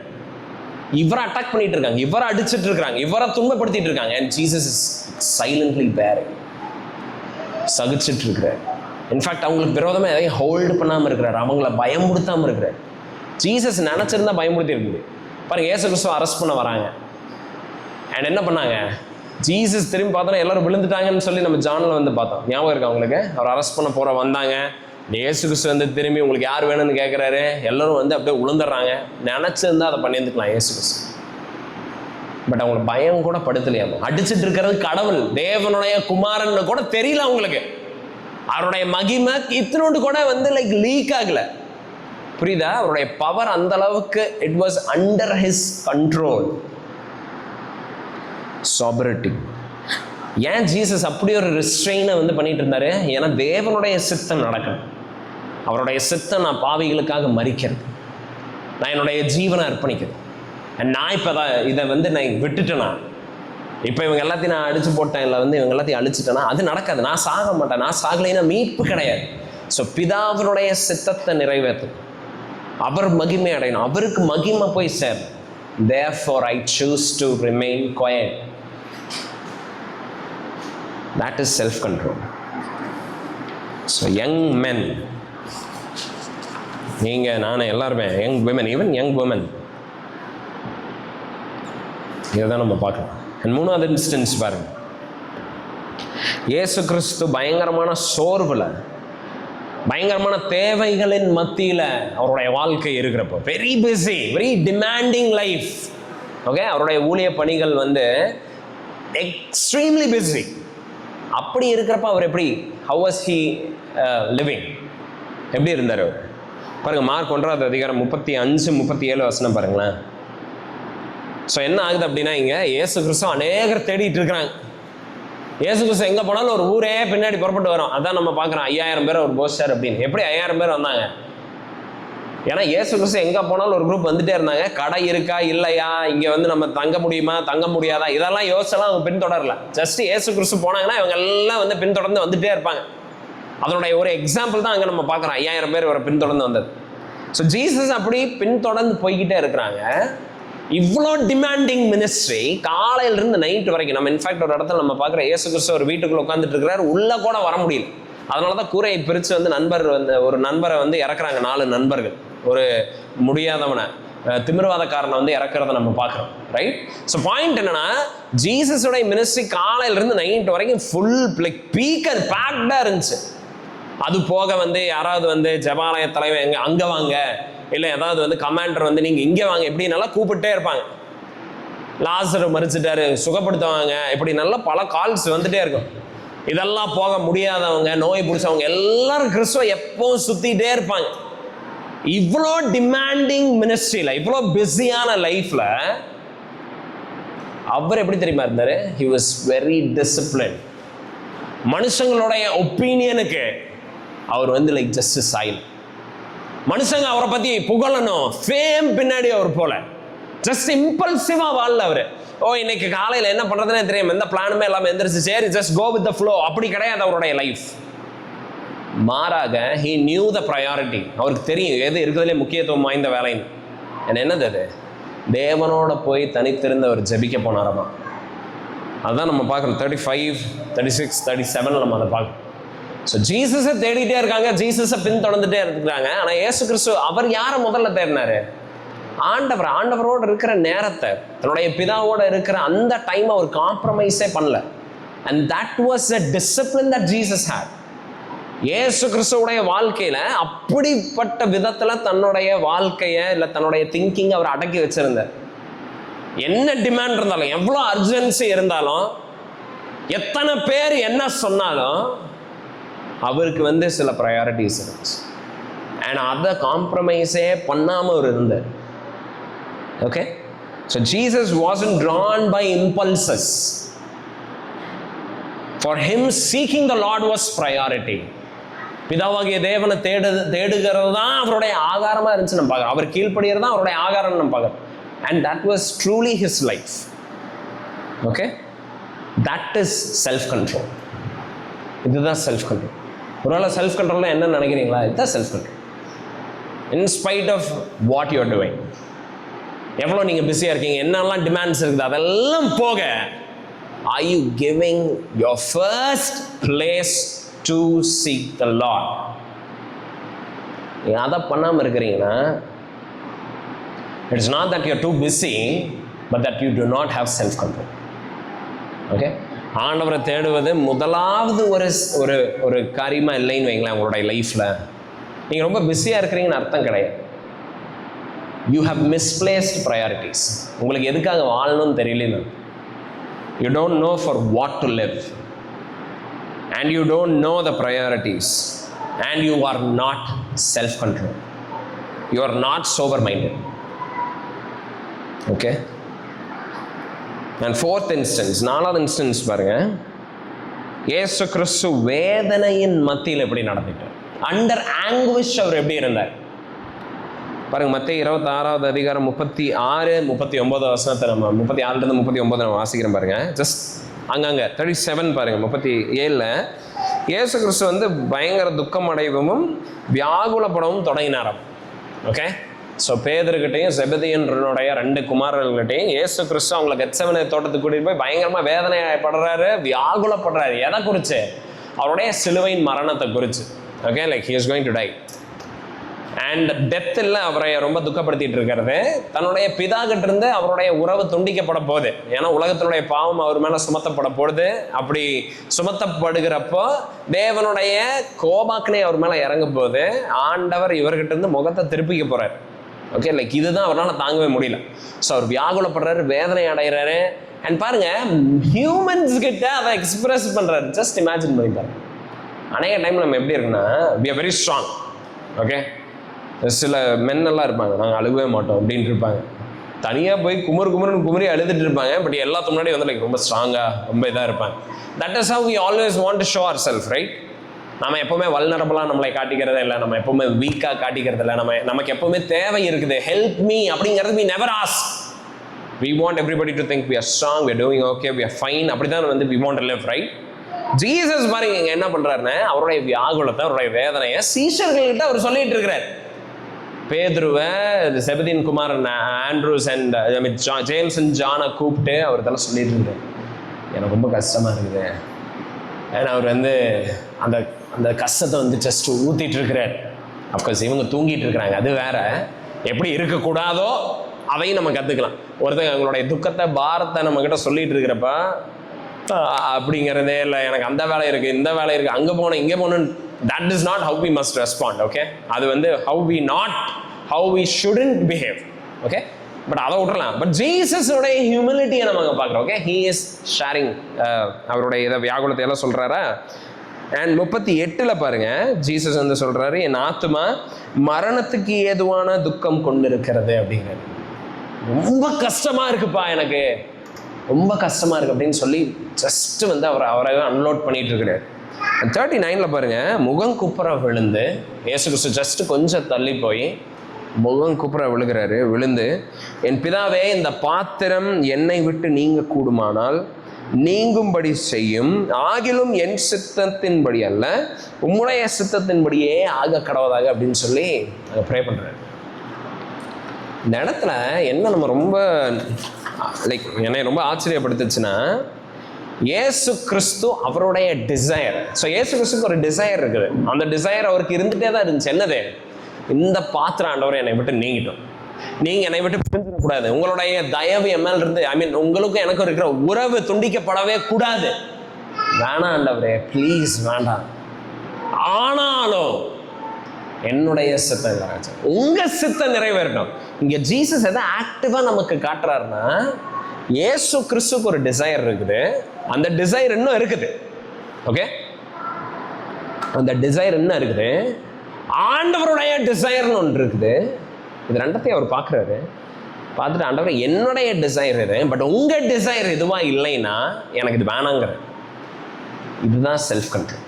இவரை அட்டாக் பண்ணிட்டு இருக்காங்க, இவரை அடிச்சுட்டு இருக்கிறாங்க, இவரை துன்பப்படுத்திட்டு இருக்காங்க, and Jesus is silently bearing, சகிச்சுட்டு இருக்கிறார். இன்ஃபேக்ட் அவங்களுக்கு விரோதமாக எதையும் ஹோல்டு பண்ணாமல் இருக்கிறார், அவங்கள பயமுடுத்தாமல் இருக்கிறார். ஜீசஸ் நினச்சிருந்தா பயமுடுத்தி இருக்குது. பாருங்க, இயேசு கிறிஸ்துவை அரெஸ்ட் பண்ண வராங்க, அண்ட் என்ன பண்ணாங்க, ஜீசஸ் திரும்பி பார்த்தோன்னா எல்லாரும் விழுந்துட்டாங்கன்னு சொல்லி நம்ம ஜானில் வந்து பார்த்தோம், ஞாபகம் இருக்கு அவங்களுக்கு? அவர் அரெஸ்ட் பண்ண போகிற வந்தாங்க, இயேசு கிறிஸ்து வந்து திரும்பி உங்களுக்கு யார் வேணும்னு கேட்குறாரு, எல்லாரும் வந்து அப்படியே விழுந்துடுறாங்க. நினச்சிருந்தா அதை பண்ணியிருந்துக்கலாம் இயேசு கிறிஸ்து, பட் அவங்களுக்கு பயம் கூட படுத்தலையாம. அடிச்சுட்டு இருக்கிறது கடவுள், தேவனுடைய குமாரன் கூட தெரியல அவங்களுக்கு. அவருடைய மகிமை இத்தனோடு கூட வந்து லைக் லீக் ஆகல. புரியுதா? அவருடைய பவர் அந்த அளவுக்கு it was under his control. Sobriety. ஏன் ஜீசஸ் அப்படி ஒரு ரெஸ்ட்ரெயினை வந்து பண்ணிட்டு இருந்தாரு? ஏன்னா தேவனுடைய சித்தம் நடக்கணும். அவருடைய சித்தம் நான் பாவிகளுக்காக மரிக்கிறது, நான் என்னுடைய ஜீவனை அர்ப்பணிக்கிறேன். நான் இப்போ இதை நான் விட்டுட்டேனா, இப்போ இவங்க எல்லாத்தையும் நான் அடிச்சு போட்டேன், இல்லை இவங்க எல்லாத்தையும் அழிச்சிட்டேன்னா அது நடக்காது. நான் சாக மாட்டேன். நான் சாகலைன்னா மீட்பு கிடையாது. ஸோ பிதாவினுடைய சித்தத்தை நிறைவேற்றும், அவர் மகிமை அடையணும், அவருக்கு மகிமை போய் சேரும். Therefore I choose to remain quiet. That is self-control. So young men, நீங்க நானே எல்லாருமே young women, even young women, இதுதான் நம்ம பார்க்கலாம். அண்ட் மூணாவது இன்ஸ்டன்ஸ் பாருங்க, இயேசு கிறிஸ்து பயங்கரமான சோர்வுல, பயங்கரமான தேவைகளின் மத்தியில் அவருடைய வாழ்க்கை இருக்கிறப்போ, very busy, very demanding life. Okay, அவருடைய ஊழிய பணிகள் எக்ஸ்ட்ரீம்லி பிஸி. அப்படி இருக்கிறப்ப அவர் எப்படி, ஹவ் வாஸ் ஹி லிவிங், எப்படி இருந்தார் அவர் பாருங்க. மார்க் 1:35-37 பாருங்களேன். ஸோ என்ன ஆகுது அப்படின்னா, இங்கே இயேசு கிறிஸ்து அநேகர் தேடிட்டு இருக்கிறாங்க. இயேசு கிறிஸ்து எங்கே போனாலும் ஒரு ஊரே பின்னாடி புறப்பட்டு வரும். அதான் நம்ம பார்க்குறோம், 5000 பேர் அவர் போஸ்டார் அப்படின்னு. எப்படி 5000 பேர் வந்தாங்க? ஏன்னா இயேசு கிறிஸ்து எங்கே போனாலும் ஒரு குரூப் வந்துட்டே இருந்தாங்க. கடை இருக்கா இல்லையா, இங்கே நம்ம தங்க முடியுமா தங்க முடியாதா, இதெல்லாம் யோசிச்செல்லாம் அவங்க பின்தொடரல. ஜஸ்ட் இயேசு கிறிஸ்து போனாங்கன்னா இவங்க எல்லாம் பின்தொடர்ந்து வந்துட்டே இருப்பாங்க. அதனுடைய ஒரு எக்ஸாம்பிள் தான் அங்கே நம்ம பார்க்குறோம், 5000 பேர் ஒரு பின்தொடர்ந்து வந்தது. ஸோ ஜீசஸ் அப்படி பின்தொடர்ந்து போய்கிட்டே இருக்கிறாங்க. இவ்வளோ டிமாண்டிங் மினிஸ்ட்ரி, காலையிலிருந்து நைட்டு வரைக்கும். நம்ம இன்ஃபேக்ட் ஒரு இடத்துல நம்ம பார்க்குற இயேசு கிறிஸ்து ஒரு வீட்டுக்குள்ள உட்காந்துட்டு இருக்கிறார், உள்ள கூட வர முடியல. அதனால தான் கூரையை பிரித்து ஒரு நண்பரை இறக்குறாங்க. 4 நண்பர்கள் ஒரு முடியாதவனை, திமிர்வாதக்காரனை இறக்குறத நம்ம பார்க்குறோம். ரைட்? ஸோ பாயிண்ட் என்னன்னா, ஜீசஸோடைய மினிஸ்ட்ரி காலையிலிருந்து நைட்டு வரைக்கும் ஃபுல் பீக்கர் பேக்டாக இருந்துச்சு. அது போக யாராவது ஜெபாலய தலைவன் அங்கே வாங்க, இல்லை ஏதாவது கமாண்டர் நீங்கள் இங்கே வாங்க, இப்படி நல்லா கூப்பிட்டே இருப்பாங்க. லாசர் மறிச்சிட்டாரு, சுகப்படுத்துவாங்க, இப்படி நல்லா பல கால்ஸ் வந்துட்டே இருக்கும். இதெல்லாம் போக முடியாதவங்க, நோய் பிடிச்சவங்க எல்லாரும் கிறிஸ்துவ எப்பவும் சுத்திட்டே இருப்பாங்க. இவ்வளோ டிமாண்டிங் மினிஸ்ட்ரியில், இவ்வளோ பிஸியான லைஃப்ல அவர் எப்படி தெரியுமா இருந்தாரு? He was very discipline. மனுஷங்களுடைய ஒப்பீனியனுக்கு அவர் லைக் ஜஸ்ட் சைலண்ட். மனுஷங்க அவரை பத்தி புகழணும், ஃபேம் பின்னாடி அவர் போல ஜஸ்ட் இம்பல்சிவா வாழல அவரு. இன்னைக்கு காலையில என்ன பண்றதுன்னே தெரியும், எந்த பிளானுமே இல்லாம எந்திரிச்சு சரி just go with the flow, அப்படி கிடையாது அவருடைய லைஃப். மாறாக he knew the priority. அவருக்கு தெரியும் எது இருக்கிறதுலே முக்கியத்துவம் வாய்ந்த வேலைன்னு. என்னது அது? தேவனோட போய் தனித்திருந்த அவர் ஜெபிக்க போனாரமா. அதுதான் நம்ம பார்க்கணும். 35, 36, 37 நம்ம அதை பார்க்கணும். ஸோ ஜீசஸை தேடிட்டே இருக்காங்க, ஜீசஸை பின்தொடர்ந்துட்டே இருக்கிறாங்க. ஆனால் இயேசு கிறிஸ்து அவர் யாரை முதல்ல தேடினாரு? ஆண்டவரோடு இருக்கிற நேரத்தை, தன்னுடைய பிதாவோட இருக்கிற அந்த டைம் அவர் காம்ப்ரமைஸே பண்ணல. And that was a discipline that Jesus had. இயேசு கிறிஸ்துவோடைய வாழ்க்கையில அப்படிப்பட்ட விதத்துல தன்னுடைய வாழ்க்கையை இல்லை தன்னுடைய திங்கிங் அவர் அடக்கி வச்சிருந்தார். என்ன டிமாண்ட் இருந்தாலும், எவ்வளோ அர்ஜென்சி இருந்தாலும், எத்தனை பேர் என்ன சொன்னாலும் அவருக்கு சில ப்ரையாரிட்டிஸ் இருந்துச்சு. அண்ட் அதை காம்ப்ரமைஸே பண்ணாமல் அவர் இருந்தார். Okay, so Jesus wasn't drawn by impulses. For him seeking the Lord was priority. பிதாவாகிய தேவனை தேடுகிறது தான் அவருடைய ஆகாரமாக இருந்துச்சு நம்ம பார்க்குறோம். அவர் கீழ்ப்படுகிறது தான் அவருடைய ஆகாரம் நம்ம பார்க்குறோம். And that was truly his life. Okay, that is self control. இதுதான் செல்ஃப் கண்ட்ரோல். ஒருவேளை செல்ஃப் கண்ட்ரோல்னா என்ன நினைக்கிறீங்களா? இதுதான் self control. In spite of what you are doing, எவ்வளோ நீங்கள் பிஸியாக இருக்கீங்க, என்னெல்லாம் டிமாண்ட்ஸ் இருக்குது, அதெல்லாம் போக, are you giving your first place to seek the Lord? நீங்கள் அதை பண்ணாமல் இருக்கிறீங்கன்னா, it's not that you're too busy, but that you do not have self control. Okay, ஆண்டவரை தேடுவது முதலாவது ஒரு ஒரு காரியமா இல்லைன்னு வைங்களேன். உங்களுடைய லைஃப்ல நீங்க ரொம்ப பிஸியா இருக்கிறீங்கன்னு அர்த்தம் கிடையாது. You have misplaced priorities. உங்களுக்கு எதுக்காக வாழணும்னு தெரியல. You don't know for what to live, and you don't know the priorities, and you are not self control. You are not sober minded. Okay, and fourth instance, 4வது இன்ஸ்டன்ஸ் பாருங்க. இயேசு கிறிஸ்து வேதனையின் மத்தியில் எப்படி நடந்துட்டார்? அண்டர் ஆங்குவிஷ் அவர் எப்படி இருந்தார்? பாருங்க, மத்தேயு 26வது அதிகாரம் 36, 39 வசனத்தை நம்ம 36லேருந்து 39 நம்ம வாசிக்கிறோம் பாருங்க. ஜஸ்ட் அங்கங்க 37 பாருங்க. 37ல் இயேசு கிறிஸ்து வந்து பயங்கர துக்கம் அடைவும் வியாகுலப்படவும் தொடங்கினாராம். ஓகே, ஸோ பேதுருக்கிட்டையும் செபதியனுடைய 2 குமாரர்கள்கிட்டையும் இயேசு கிறிஸ்து அவங்களை கெத்செமனே தோட்டத்துக்கு கூட்டிட்டு போய் பயங்கரமாக வேதனைப்படுறாரு, வியாகுலப்படுறாரு. எதை குறித்து? அவருடைய சிலுவையின் மரணத்தை குறித்து. Okay, like he is going to die and டெத்தில் அவரை ரொம்ப துக்கப்படுத்திட்டு இருக்கிறது. தன்னுடைய பிதா கிட்ட இருந்து அவருடைய உறவு துண்டிக்கப்பட போகுது. ஏன்னா உலகத்தினுடைய பாவம் அவர் மேலே சுமத்தப்பட போகுது. அப்படி சுமத்தப்படுகிறப்போ தேவனுடைய கோபாக்கினை அவர் மேலே இறங்க போகுது. ஆண்டவர் இவர்கிட்ட இருந்து முகத்தை திருப்பிக்க போறாரு. ஓகே, லைக் இதுதான் அவரால் தாங்கவே முடியல. ஸோ அவர் வியாகுலப்படுறாரு, வேதனை அடைகிறாரு. அண்ட் பாருங்க, ஹியூமன்ஸ் கிட்ட அதை எக்ஸ்பிரஸ் பண்றாரு. ஜஸ்ட் இமேஜின் பண்ணி பாருங்க. அநேக டைம் நம்ம எப்படி இருக்குன்னா, we are very strong. Okay, சில மென்னெல்லாம் இருப்பாங்க, நாங்கள் அழுகவே மாட்டோம் அப்படின்ட்டு இருப்பாங்க. தனியாக போய் குமுறி அழுதுட்டு இருப்பாங்க. பட் எல்லாத்துக்கு முன்னாடி வந்து லைக் ரொம்ப ஸ்ட்ராங்காக ரொம்ப இதாக இருப்பாங்க. That is how we always want to show our self, right? நம்ம எப்போவுமே வல்னரபிளாக நம்மளை காட்டிக்கிறதே இல்லை, நம்ம எப்போவுமே வீக்காக காட்டிக்கிறது இல்லை. நமக்கு எப்போவுமே தேவை இருக்குது, ஹெல்ப் மீ அப்படிங்கிறது we never ask. We want everybody to think we are strong, we are doing okay, we are fine. அப்படி தான் வந்து we want to live, right? Jesus பாருங்க இங்கே என்ன பண்ணுறாருன்னு, அவருடைய வியாகுலத்தை, அவருடைய வேதனையை சீஷர்கள்கிட்ட அவர் சொல்லிட்டு இருக்கிறார். பேதுருவை, செபதியின் குமாரன் ஆண்ட்ரூஸ் அண்ட் ஜேம்ஸ் அண்ட் ஜானை கூப்பிட்டு அவர் இதெல்லாம் சொல்லிட்டு இருந்தார். எனக்கு ரொம்ப கஷ்டமாக இருக்குது. ஏன்னா அவர் வந்து அந்த அந்த கஷ்டத்தை வந்து ஜஸ்ட் ஊற்றிட்டு இருக்கிறார். அஃப்கோர்ஸ் இவங்க தூங்கிட்டு இருக்கிறாங்க, அது வேற. எப்படி இருக்கக்கூடாதோ அதையும் நம்ம கற்றுக்கலாம். ஒருத்தர் அவங்களுடைய துக்கத்தை, பாரத்தை நம்மக்கிட்ட சொல்லிட்டு இருக்கிறப்ப அப்படிங்கிறதே இல்லை, எனக்கு அந்த வேலை இருக்குது, இந்த வேலை இருக்குது, அங்கே போனேன் இங்கே போகணுன்னு, that is not how we must respond. Okay, அது வந்து how we shouldn't behave. Okay, but அதை விட்டுறலாம். பட் ஜீசஸோடைய ஹியூமிலிட்டியை நம்ம அங்கே பார்க்குறோம். ஓகே, he is sharing அவருடைய இதை வியாகுலத்தை எல்லாம் சொல்கிறாரா. அண்ட் 38ல் பாருங்க, ஜீசஸ் வந்து சொல்கிறாரு, என் ஆத்துமா மரணத்துக்கு ஏதுவான துக்கம் கொண்டு இருக்கிறது அப்படிங்கிறது. ரொம்ப கஷ்டமாக இருக்குப்பா, எனக்கு ரொம்ப கஷ்டமாக இருக்குது அப்படின்னு சொல்லி ஜஸ்ட் வந்து அவரை அன்லோட் பண்ணிட்டு இருக்கிறார். 39ல் பாருங்க, முகம் குப்புற விழுந்து, இயேசு கிறிஸ்து ஜஸ்ட் கொஞ்சம் தள்ளி போய் முகம் குப்புற விழுந்து, என் பிதாவே, இந்த பாத்திரம் என்னை விட்டு நீங்க கூடுமானால் நீங்கும்படி செய்யும், ஆகிலும் என் சித்தத்தின்படி அல்ல உம்முடைய சித்தத்தின்படியே ஆக கடவுதாக அப்படின்னு சொல்லி ப்ரே பண்றாரு. இந்த இடத்துல என்ன நம்ம ரொம்ப லைக் என்னை ரொம்ப ஆச்சரியப்படுத்துச்சுன்னா, இயேசு கிறிஸ்து அவருடைய டிசைர். ஸோ இயேசு கிறிஸ்துக்கு ஒரு டிசைர் இருக்குது. அந்த டிசைர் அவருக்கு இருந்துகிட்டே தான் இருந்துச்சு. என்னது? இந்த பாத்திரம் ஆண்டவரை என்னை விட்டு நீங்கிட்டோம், நீங்கள் என்னை விட்டு பிரிஞ்சிடக்கூடாது, உங்களுடைய தயவு என் மேல் இருந்து, ஐ மீன் உங்களுக்கும் எனக்கும் இருக்கிற உறவு துண்டிக்கப்படவே கூடாது. வேணாம் ஆண்டவரே, ப்ளீஸ் வேண்டாம். ஆனாலும் என்னுடைய சித்தம் நிறைவேற்ற, உங்க சித்தம் நிறைவேறட்டும். இங்க ஜீசஸ் எதை ஆக்டிவா நமக்கு காட்டுறாருன்னா, இயேசு கிறிஸ்துக்கு ஒரு டிசைர் இருக்குது, அந்த டிசைர் இன்னும் இருக்குது. ஓகே, அந்த டிசைர் என்ன இருக்குது, ஆண்டவருடைய டிசைர்னு ஒன்று இருக்குது. இது ரெண்டத்தையும் அவர் பார்க்குறாரு. பார்த்துட்டு, ஆண்டவர் என்னுடைய டிசைர் இது, பட் உங்க டிசைர் இதுவா இல்லைன்னா எனக்கு இது வேணாங்கிற. இதுதான் செல்ஃப் கண்ட்ரோல்.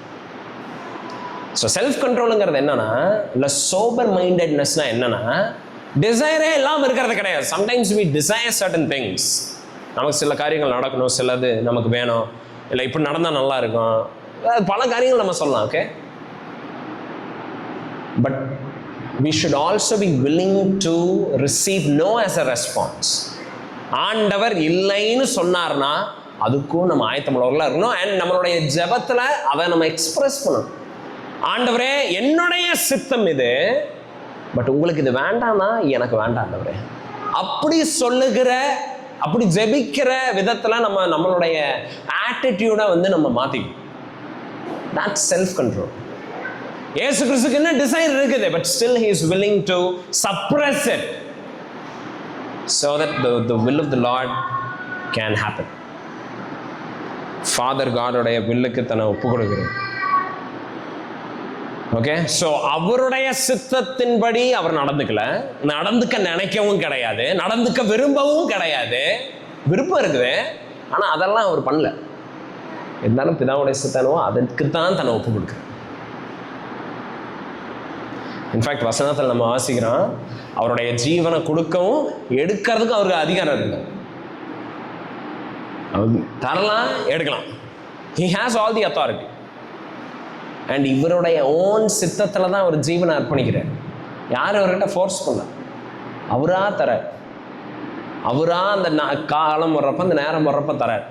ஸோ செல்ஃப் கண்ட்ரோலுங்கிறது என்னன்னா, இல்லை சோபர் மைண்டட்னஸ்னா என்னன்னா, டிசைரே இல்லாமல் இருக்கிறது கிடையாது. Sometimes we desire certain things. நமக்கு சில காரியங்கள் நடக்கணும், சிலது நமக்கு வேணும், இல்லை இப்படி நடந்தால் நல்லா இருக்கும், பல காரியங்கள் நம்ம சொல்லலாம். Okay, but we should also be willing to receive no as a response. ஆண்டவர் இல்லைன்னு சொன்னார்னா அதுக்கும் நம்ம ஆயத்தமுள்ளவர்களாக இருக்கணும். அண்ட் நம்மளுடைய ஜெபத்தில் அதை நம்ம எக்ஸ்பிரஸ் பண்ணணும். ஆண்டவரே, என்னுடைய சித்தம் இது, பட் உங்களுக்கு இது வேண்டாம்னா எனக்கு வேண்டாம் ஆண்டவரே. அப்படி சொல்லுகிற, அப்படி ஜெபிக்கிற விதத்தில் நம்மளுடைய ஆட்டிடியூடை வந்து நம்ம மாற்றிக்கணும். that's self control. இயேசு கிறிஸ்துக்கு என்ன டிசைர் இருக்குது, but still he is willing to suppress it so that the will of the Lord can happen. Father காடோடைய வில்லுக்கு தன்னை ஒப்பு கொடுக்கிறார். ஓகே, ஸோ அவருடைய சித்தத்தின்படி அவர் நடந்துக்க நினைக்கவும் கிடையாது, நடந்துக்க விரும்பவும் கிடையாது. விருப்பம் இருக்குது, ஆனால் அதெல்லாம் அவர் பண்ணல. இருந்தாலும் பிதாவுடைய சித்தனோ அதுக்கு தான் தன்னை ஒப்பு கொடுக்குறார். இன்ஃபேக்ட் வசனத்தில் நம்ம வாசிக்கிறோம், அவருடைய ஜீவனை கொடுக்கவும் எடுக்கிறதுக்கும் அவருக்கு அதிகாரம் இருக்கு. அவர் தரலாம், எடுக்கலாம். He has all the authority. And இவருடைய ஓன் சித்தத்தில் தான் அவர் ஜீவனை அர்ப்பணிக்கிறார். யாரும் அவர்கிட்ட ஃபோர்ஸ் பண்ணல, அவரா தர, அவரா அந்த காலம் வர்றப்ப, அந்த நேரம் வர்றப்ப தரார்.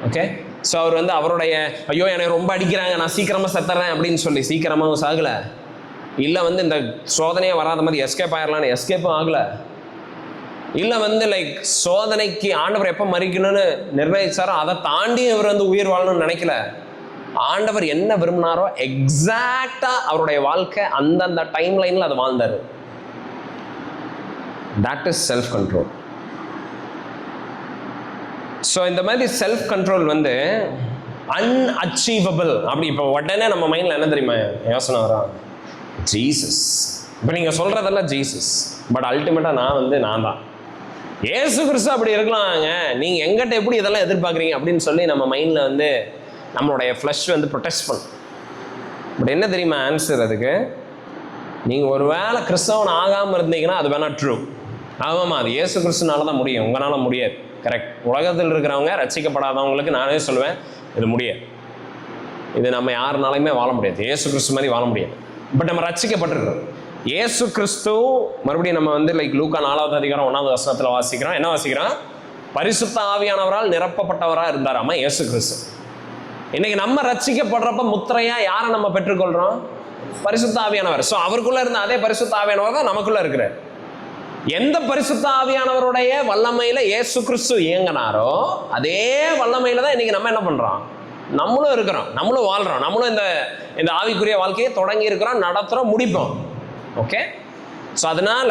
ஓகே, ஸோ அவர் வந்து அவருடைய ஐயோ எனக்கு ரொம்ப அடிக்கிறாங்க, நான் சீக்கிரமாக செத்துறேன் அப்படின்னு சொல்லி சீக்கிரமாகவும் சாகலை. இல்லை வந்து இந்த சோதனையே வராத மாதிரி எஸ்கேப் ஆகிடலான்னு எஸ்கேப்பும் ஆகலை. இல்லை வந்து லைக் சோதனைக்கு ஆண்டவர் எப்போ மறிக்கணும்னு நிர்ணயிச்சாரோ அதை தாண்டி அவர் வந்து உயிர் வாழணும்னு நினைக்கல. ஆண்டவர் என்ன விரும்பினாரோ எக்ஸாக்டா அவருடைய வாழ்க்கை அந்தந்த டைம் லைன்ல அதை வாழ்ந்தாரு. That is self control. So இந்த மாதிரி செல்ஃப் கண்ட்ரோல் வந்து அன்அச்சீவபிள். அப்படி இப்போ உடனே நம்ம மைண்ட்ல என்ன தெரியுமா யோசனை வரும்? ஜீசஸ். இப்போ நீங்க சொல்றதெல்லாம் ஜீசஸ், பட் அல்டிமேட்டா நான் தான் ஏசு கிறிஸ்து. அப்படி இருக்கலாங்க, நீங்க எங்கிட்ட எப்படி இதெல்லாம் எதிர்பார்க்குறீங்க அப்படின்னு சொல்லி நம்ம மைண்ட்ல வந்து நம்மளுடைய ஃப்ளஷ் வந்து ப்ரொடெஸ்ட் பண்ணும். பட் என்ன தெரியுமா ஆன்சர் அதுக்கு? நீங்கள் ஒரு வேளை கிறிஸ்தவன் ஆகாமல் இருந்தீங்கன்னா அது வேணா ட்ரூ. ஆமாம்மா, அது இயேசு கிறிஸ்துனால தான் முடியும், உங்களால் முடியாது. கரெக்ட். உலகத்தில் இருக்கிறவங்க ரட்சிக்கப்படாதவங்களுக்கு நானே சொல்லுவேன், இது முடியாது. இது நம்ம யாருனாலுமே வாழ முடியாது, இயேசு கிறிஸ்து மாதிரி வாழ முடியாது. பட் நம்ம ரட்சிக்கப்பட்டிருக்கிறோம். இயேசு கிறிஸ்து மறுபடியும் நம்ம வந்து லைக் லூக்கா 4வது அதிகாரம் 1வது வசனத்தில் வாசிக்கிறோம். என்ன வாசிக்கிறோம்? பரிசுத்த ஆவியானவரால் நிரப்பப்பட்டவராக இருந்தாராமா இயேசு கிறிஸ்து. இன்னைக்கு நம்ம ரட்சிக்கப்படுறப்ப முத்திரையா யாரை நம்ம பெற்றுக்கொள்றோம்? பரிசுத்த ஆவியானவர். ஸோ அவருக்குள்ள இருந்த அதே பரிசுத்த ஆவியானவர் தான் நமக்குள்ள இருக்கிறார். எந்த பரிசுத்த ஆவியானவருடைய வல்லமையில இயேசு கிறிஸ்து இயங்கினாரோ அதே வல்லமையில தான் இன்னைக்கு நம்ம என்ன பண்றோம்? நம்மளும் இருக்கிறோம், நம்மளும் வாழ்றோம், நம்மளும் இந்த ஆவிக்குரிய வாழ்க்கையை தொடங்கி இருக்கிறோம், நடத்துறோம், முடிப்போம். ஓகே, ஸோ அதனால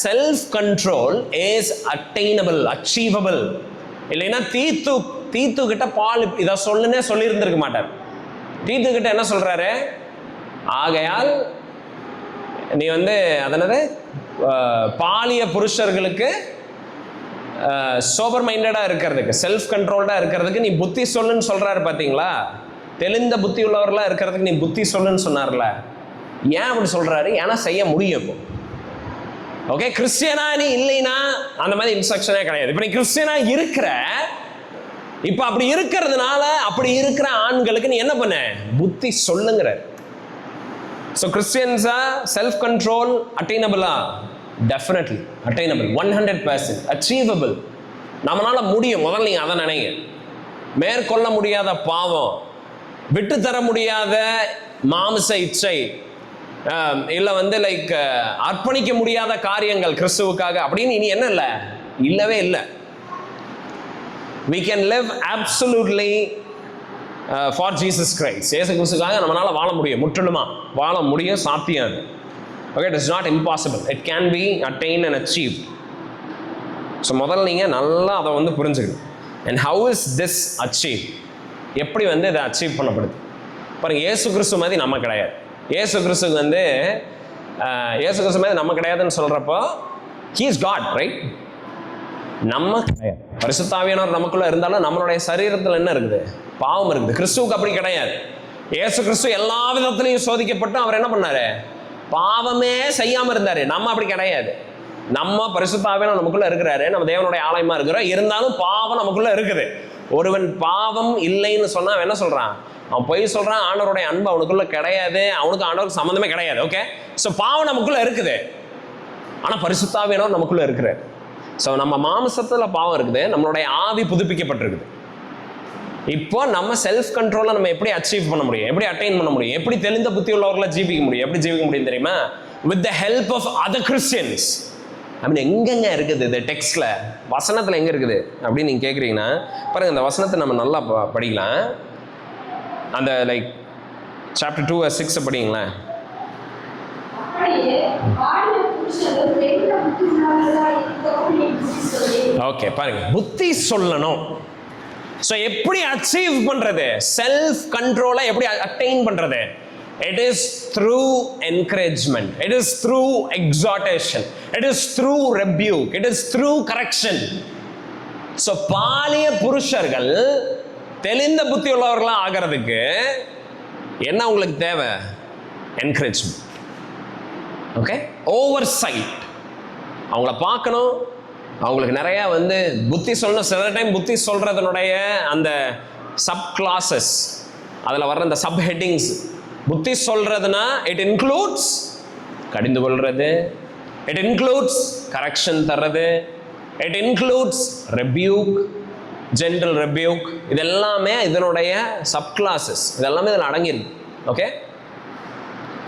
self control is attainable, achievable. இல்லைன்னா தீத்து கிட்ட பால் இதை சொல்லுன்னே சொல்லி இருந்திருக்க மாட்டார். தீத்து கிட்ட என்ன சொல்றாரு? ஆகையால் நீ வந்து அதனது பாலிய புருஷர்களுக்கு சோபர் மைண்டடா இருக்கிறதுக்கு, செல்ஃப் கண்ட்ரோல்டா இருக்கிறதுக்கு நீ புத்தி சொல்லுன்னு சொல்றாரு. பாத்தீங்களா? தெளிந்த புத்தி உள்ளவர்களா இருக்கிறதுக்கு நீ புத்தி சொல்லுன்னு சொன்னார்ல. ஏன் அப்படி சொல்றாரு? ஏன்னா செய்ய முடியும். இப்போ ஓகே, கிறிஸ்டியனா நீ இல்லைன்னா அந்த மாதிரி இன்ஸ்ட்ரக்ஷனே கிடையாது. இப்போ நீ கிறிஸ்டியனா இருக்கிற, இப்போ அப்படி இருக்கிறதுனால அப்படி இருக்கிற ஆண்களுக்கு நீ என்ன பண்ண? புத்தி சொல்லுங்கிற. ஸோ கிறிஸ்டியன்ஸா செல்ஃப் கண்ட்ரோல் அட்டைனபிளா? Definitely attainable, 100% achievable. நம்மளால முடியும். முதல்ல நீங்க அதை நினைங்க. மேற்கொள்ள முடியாத பாவம், விட்டு தர முடியாத மாமிச இச்சை, இல்லை வந்து லைக் அர்ப்பணிக்க முடியாத காரியங்கள் கிறிஸ்துவுக்காக அப்படின்னு இனி என்ன இல்லை? இல்லவே இல்லை. We can live absolutely for Jesus Christ. இயேசு கிறிஸ்துக்காக நம்மளால வாழ முடியும், முற்றிலுமா வாழ முடியும், சாத்தியம் அது. Okay, it is not impossible. It can be attained and achieved. So முதல்ல நீங்கள் நல்லா அதை வந்து புரிஞ்சுக்கணும். And how is this achieved? எப்படி வந்து இதை அச்சீவ் பண்ணப்படுது பாருங்க. இயேசு கிறிஸ்து மாதிரி நம்ம கிடையாது. இயேசு கிறிஸ்துக்கு வந்து இயேசு கிறிஸ்து மாதிரி நம்ம கிடையாதுன்னு சொல்கிறப்போ he is God, right? நம்ம கிடையாது. பரிசுத்த ஆவியானவர் நமக்குள்ள இருந்தாலும் நம்மளுடைய சரீரத்தில் என்ன இருக்குது? பாவம் இருக்குது. கிறிஸ்துவுக்கு அப்படி கிடையாது. இயேசு கிறிஸ்து எல்லா விதத்திலையும் சோதிக்கப்பட்டு அவர் என்ன பண்ணாரு? பாவமே செய்யாம இருந்தாரு. நம்ம அப்படி கிடையாது. நம்ம பரிசுத்த ஆவியானவர் நமக்குள்ள இருக்கிறாரு, நம்ம தேவனுடைய ஆலயமா இருக்கிறோம். இருந்தாலும் பாவம் நமக்குள்ள இருக்குது. ஒருவன் பாவம் இல்லைன்னு சொன்னா அவன் என்ன சொல்றான்? அவன் பொய் சொல்றான். ஆண்டவருடைய அன்பு அவனுக்குள்ள கிடையாது, அவனுக்கு ஆண்டவருக்கு சம்பந்தமே கிடையாது. ஓகே, ஸோ பாவம் நமக்குள்ள இருக்குது, ஆனா பரிசுத்த ஆவியானவர் நமக்குள்ள இருக்கிறார். ஸோ நம்ம மாம்சத்துல பாவம் இருக்குது, நம்மளுடைய ஆவி புதுப்பிக்கப்பட்டிருக்குது. இப்போ நம்ம செல்ஃப் கண்ட்ரோலை நம்ம எப்படி அச்சீவ் பண்ண முடியும்? எப்படி அட்டைன் பண்ண முடியும்? எப்படி தெளிந்த புத்தி உள்ளவர்களை ஜீவிக்க முடியும்? எப்படி ஜீவிக்க முடியும் தெரியுமா? With the help of other Christians. அப்படின்னு எங்கெங்க இருக்குது இந்த டெக்ஸ்ட்ல, வசனத்துல எங்க இருக்குது அப்படின்னு நீங்க கேட்குறீங்கன்னா பாருங்க, இந்த வசனத்தை நம்ம நல்லா படிக்கலாம். அந்த லைக் சாப்டர் 2:6 படிங்களேன். ஓகே, பாருங்க, புத்தி சொல்லணும். ஸோ எப்படி அச்சீவ் பண்றது? செல்ஃப் கண்ட்ரோலை எப்படி அட்டைன் பண்றது? It is through encouragement. It is through exhortation. It is through rebuke. It is through correction. So பாலிய புருஷர்கள் தெளிந்த புத்தி உள்ளவர்களா ஆகிறதுக்கு என்ன உங்களுக்கு தேவை? என்கரேஜ்மெண்ட். Okay, oversight. அவங்கள பார்க்கணும், அவங்களுக்கு நிறைய வந்து புத்தி சொல்லணும். சில டைம் புத்தி சொல்றதனுடைய அந்த சப் கிளாஸஸ், அதில் வர்ற அந்த சப் ஹெட்டிங்ஸ், புத்தி சொல்றதுன்னா இட் இன்க்ளூட்ஸ் கடிந்து கொள்றது, இட் இன்க்ளூட்ஸ் கரெக்ஷன் தர்றது, it includes rebuke, general rebuke. இதெல்லாமே இதனுடைய சப் கிளாஸஸ், இதெல்லாமே இதில் அடங்கிருக்கு. ஓகே,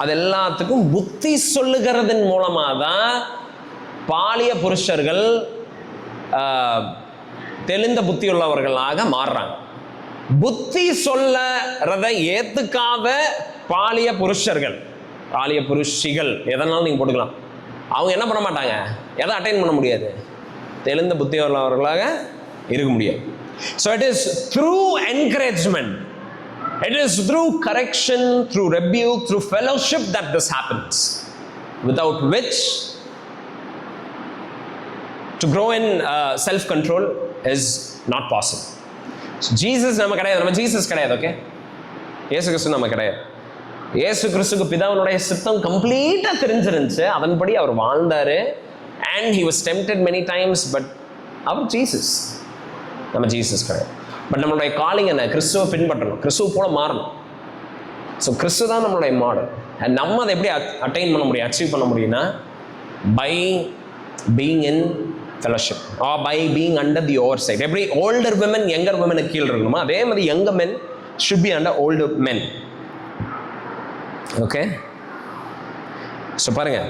அது எல்லாத்துக்கும் புத்தி சொல்லுகிறதன் மூலமாக தான் பாலிய புருஷர்கள் தெளிந்த புத்தி உள்ளவர்களாக மாறுறாங்க. புத்தி சொல்லறதை ஏத்துக்காத பாலிய புருஷர்கள், பாலிய புருஷிகள், எதனாலும் நீங்க போட்டுக்கலாம், அவங்க என்ன பண்ண மாட்டாங்க, எதை அட்டைன் பண்ண முடியாது, தெளிந்த புத்தி உள்ளவர்களாக இருக்க முடியாது. So it is through encouragement, it is through correction, through rebuke, through fellowship that this happens, without which to grow in self-control is not possible. So Jesus நம்ம கிடையாது, நம்ம ஜீசஸ் கிடையாது. ஓகே, இயேசு கிறிஸ்து நம்ம கிடையாது. இயேசு கிறிஸ்துக்கு பிதாவினுடைய சித்தம் கம்ப்ளீட்டாக தெரிஞ்சிருந்துச்சு, அதன்படி அவர் வாழ்ந்தார். and he was tempted many times, but அவர் ஜீசஸ், நம்ம ஜீசஸ் கிடையாது. பட் நம்மளுடைய காலிங் என்ன, கிறிஸ்துவை பின்பற்றணும், கிறிஸ்துவ போல மாறணும். ஸோ கிறிஸ்து தான் நம்மளுடைய மாடல். அண்ட் நம்ம அதை எப்படி அட்டைன் பண்ண முடியும், அச்சீவ் பண்ண முடியும்னா by being in fellowship or by being under the oversight. எப்படி ஓல்டர் விமன் யங்கர் விமனுக்கு கீழே இருக்கணுமோ, அதே மாதிரி younger men should be under older men. Okay, so பாருங்க,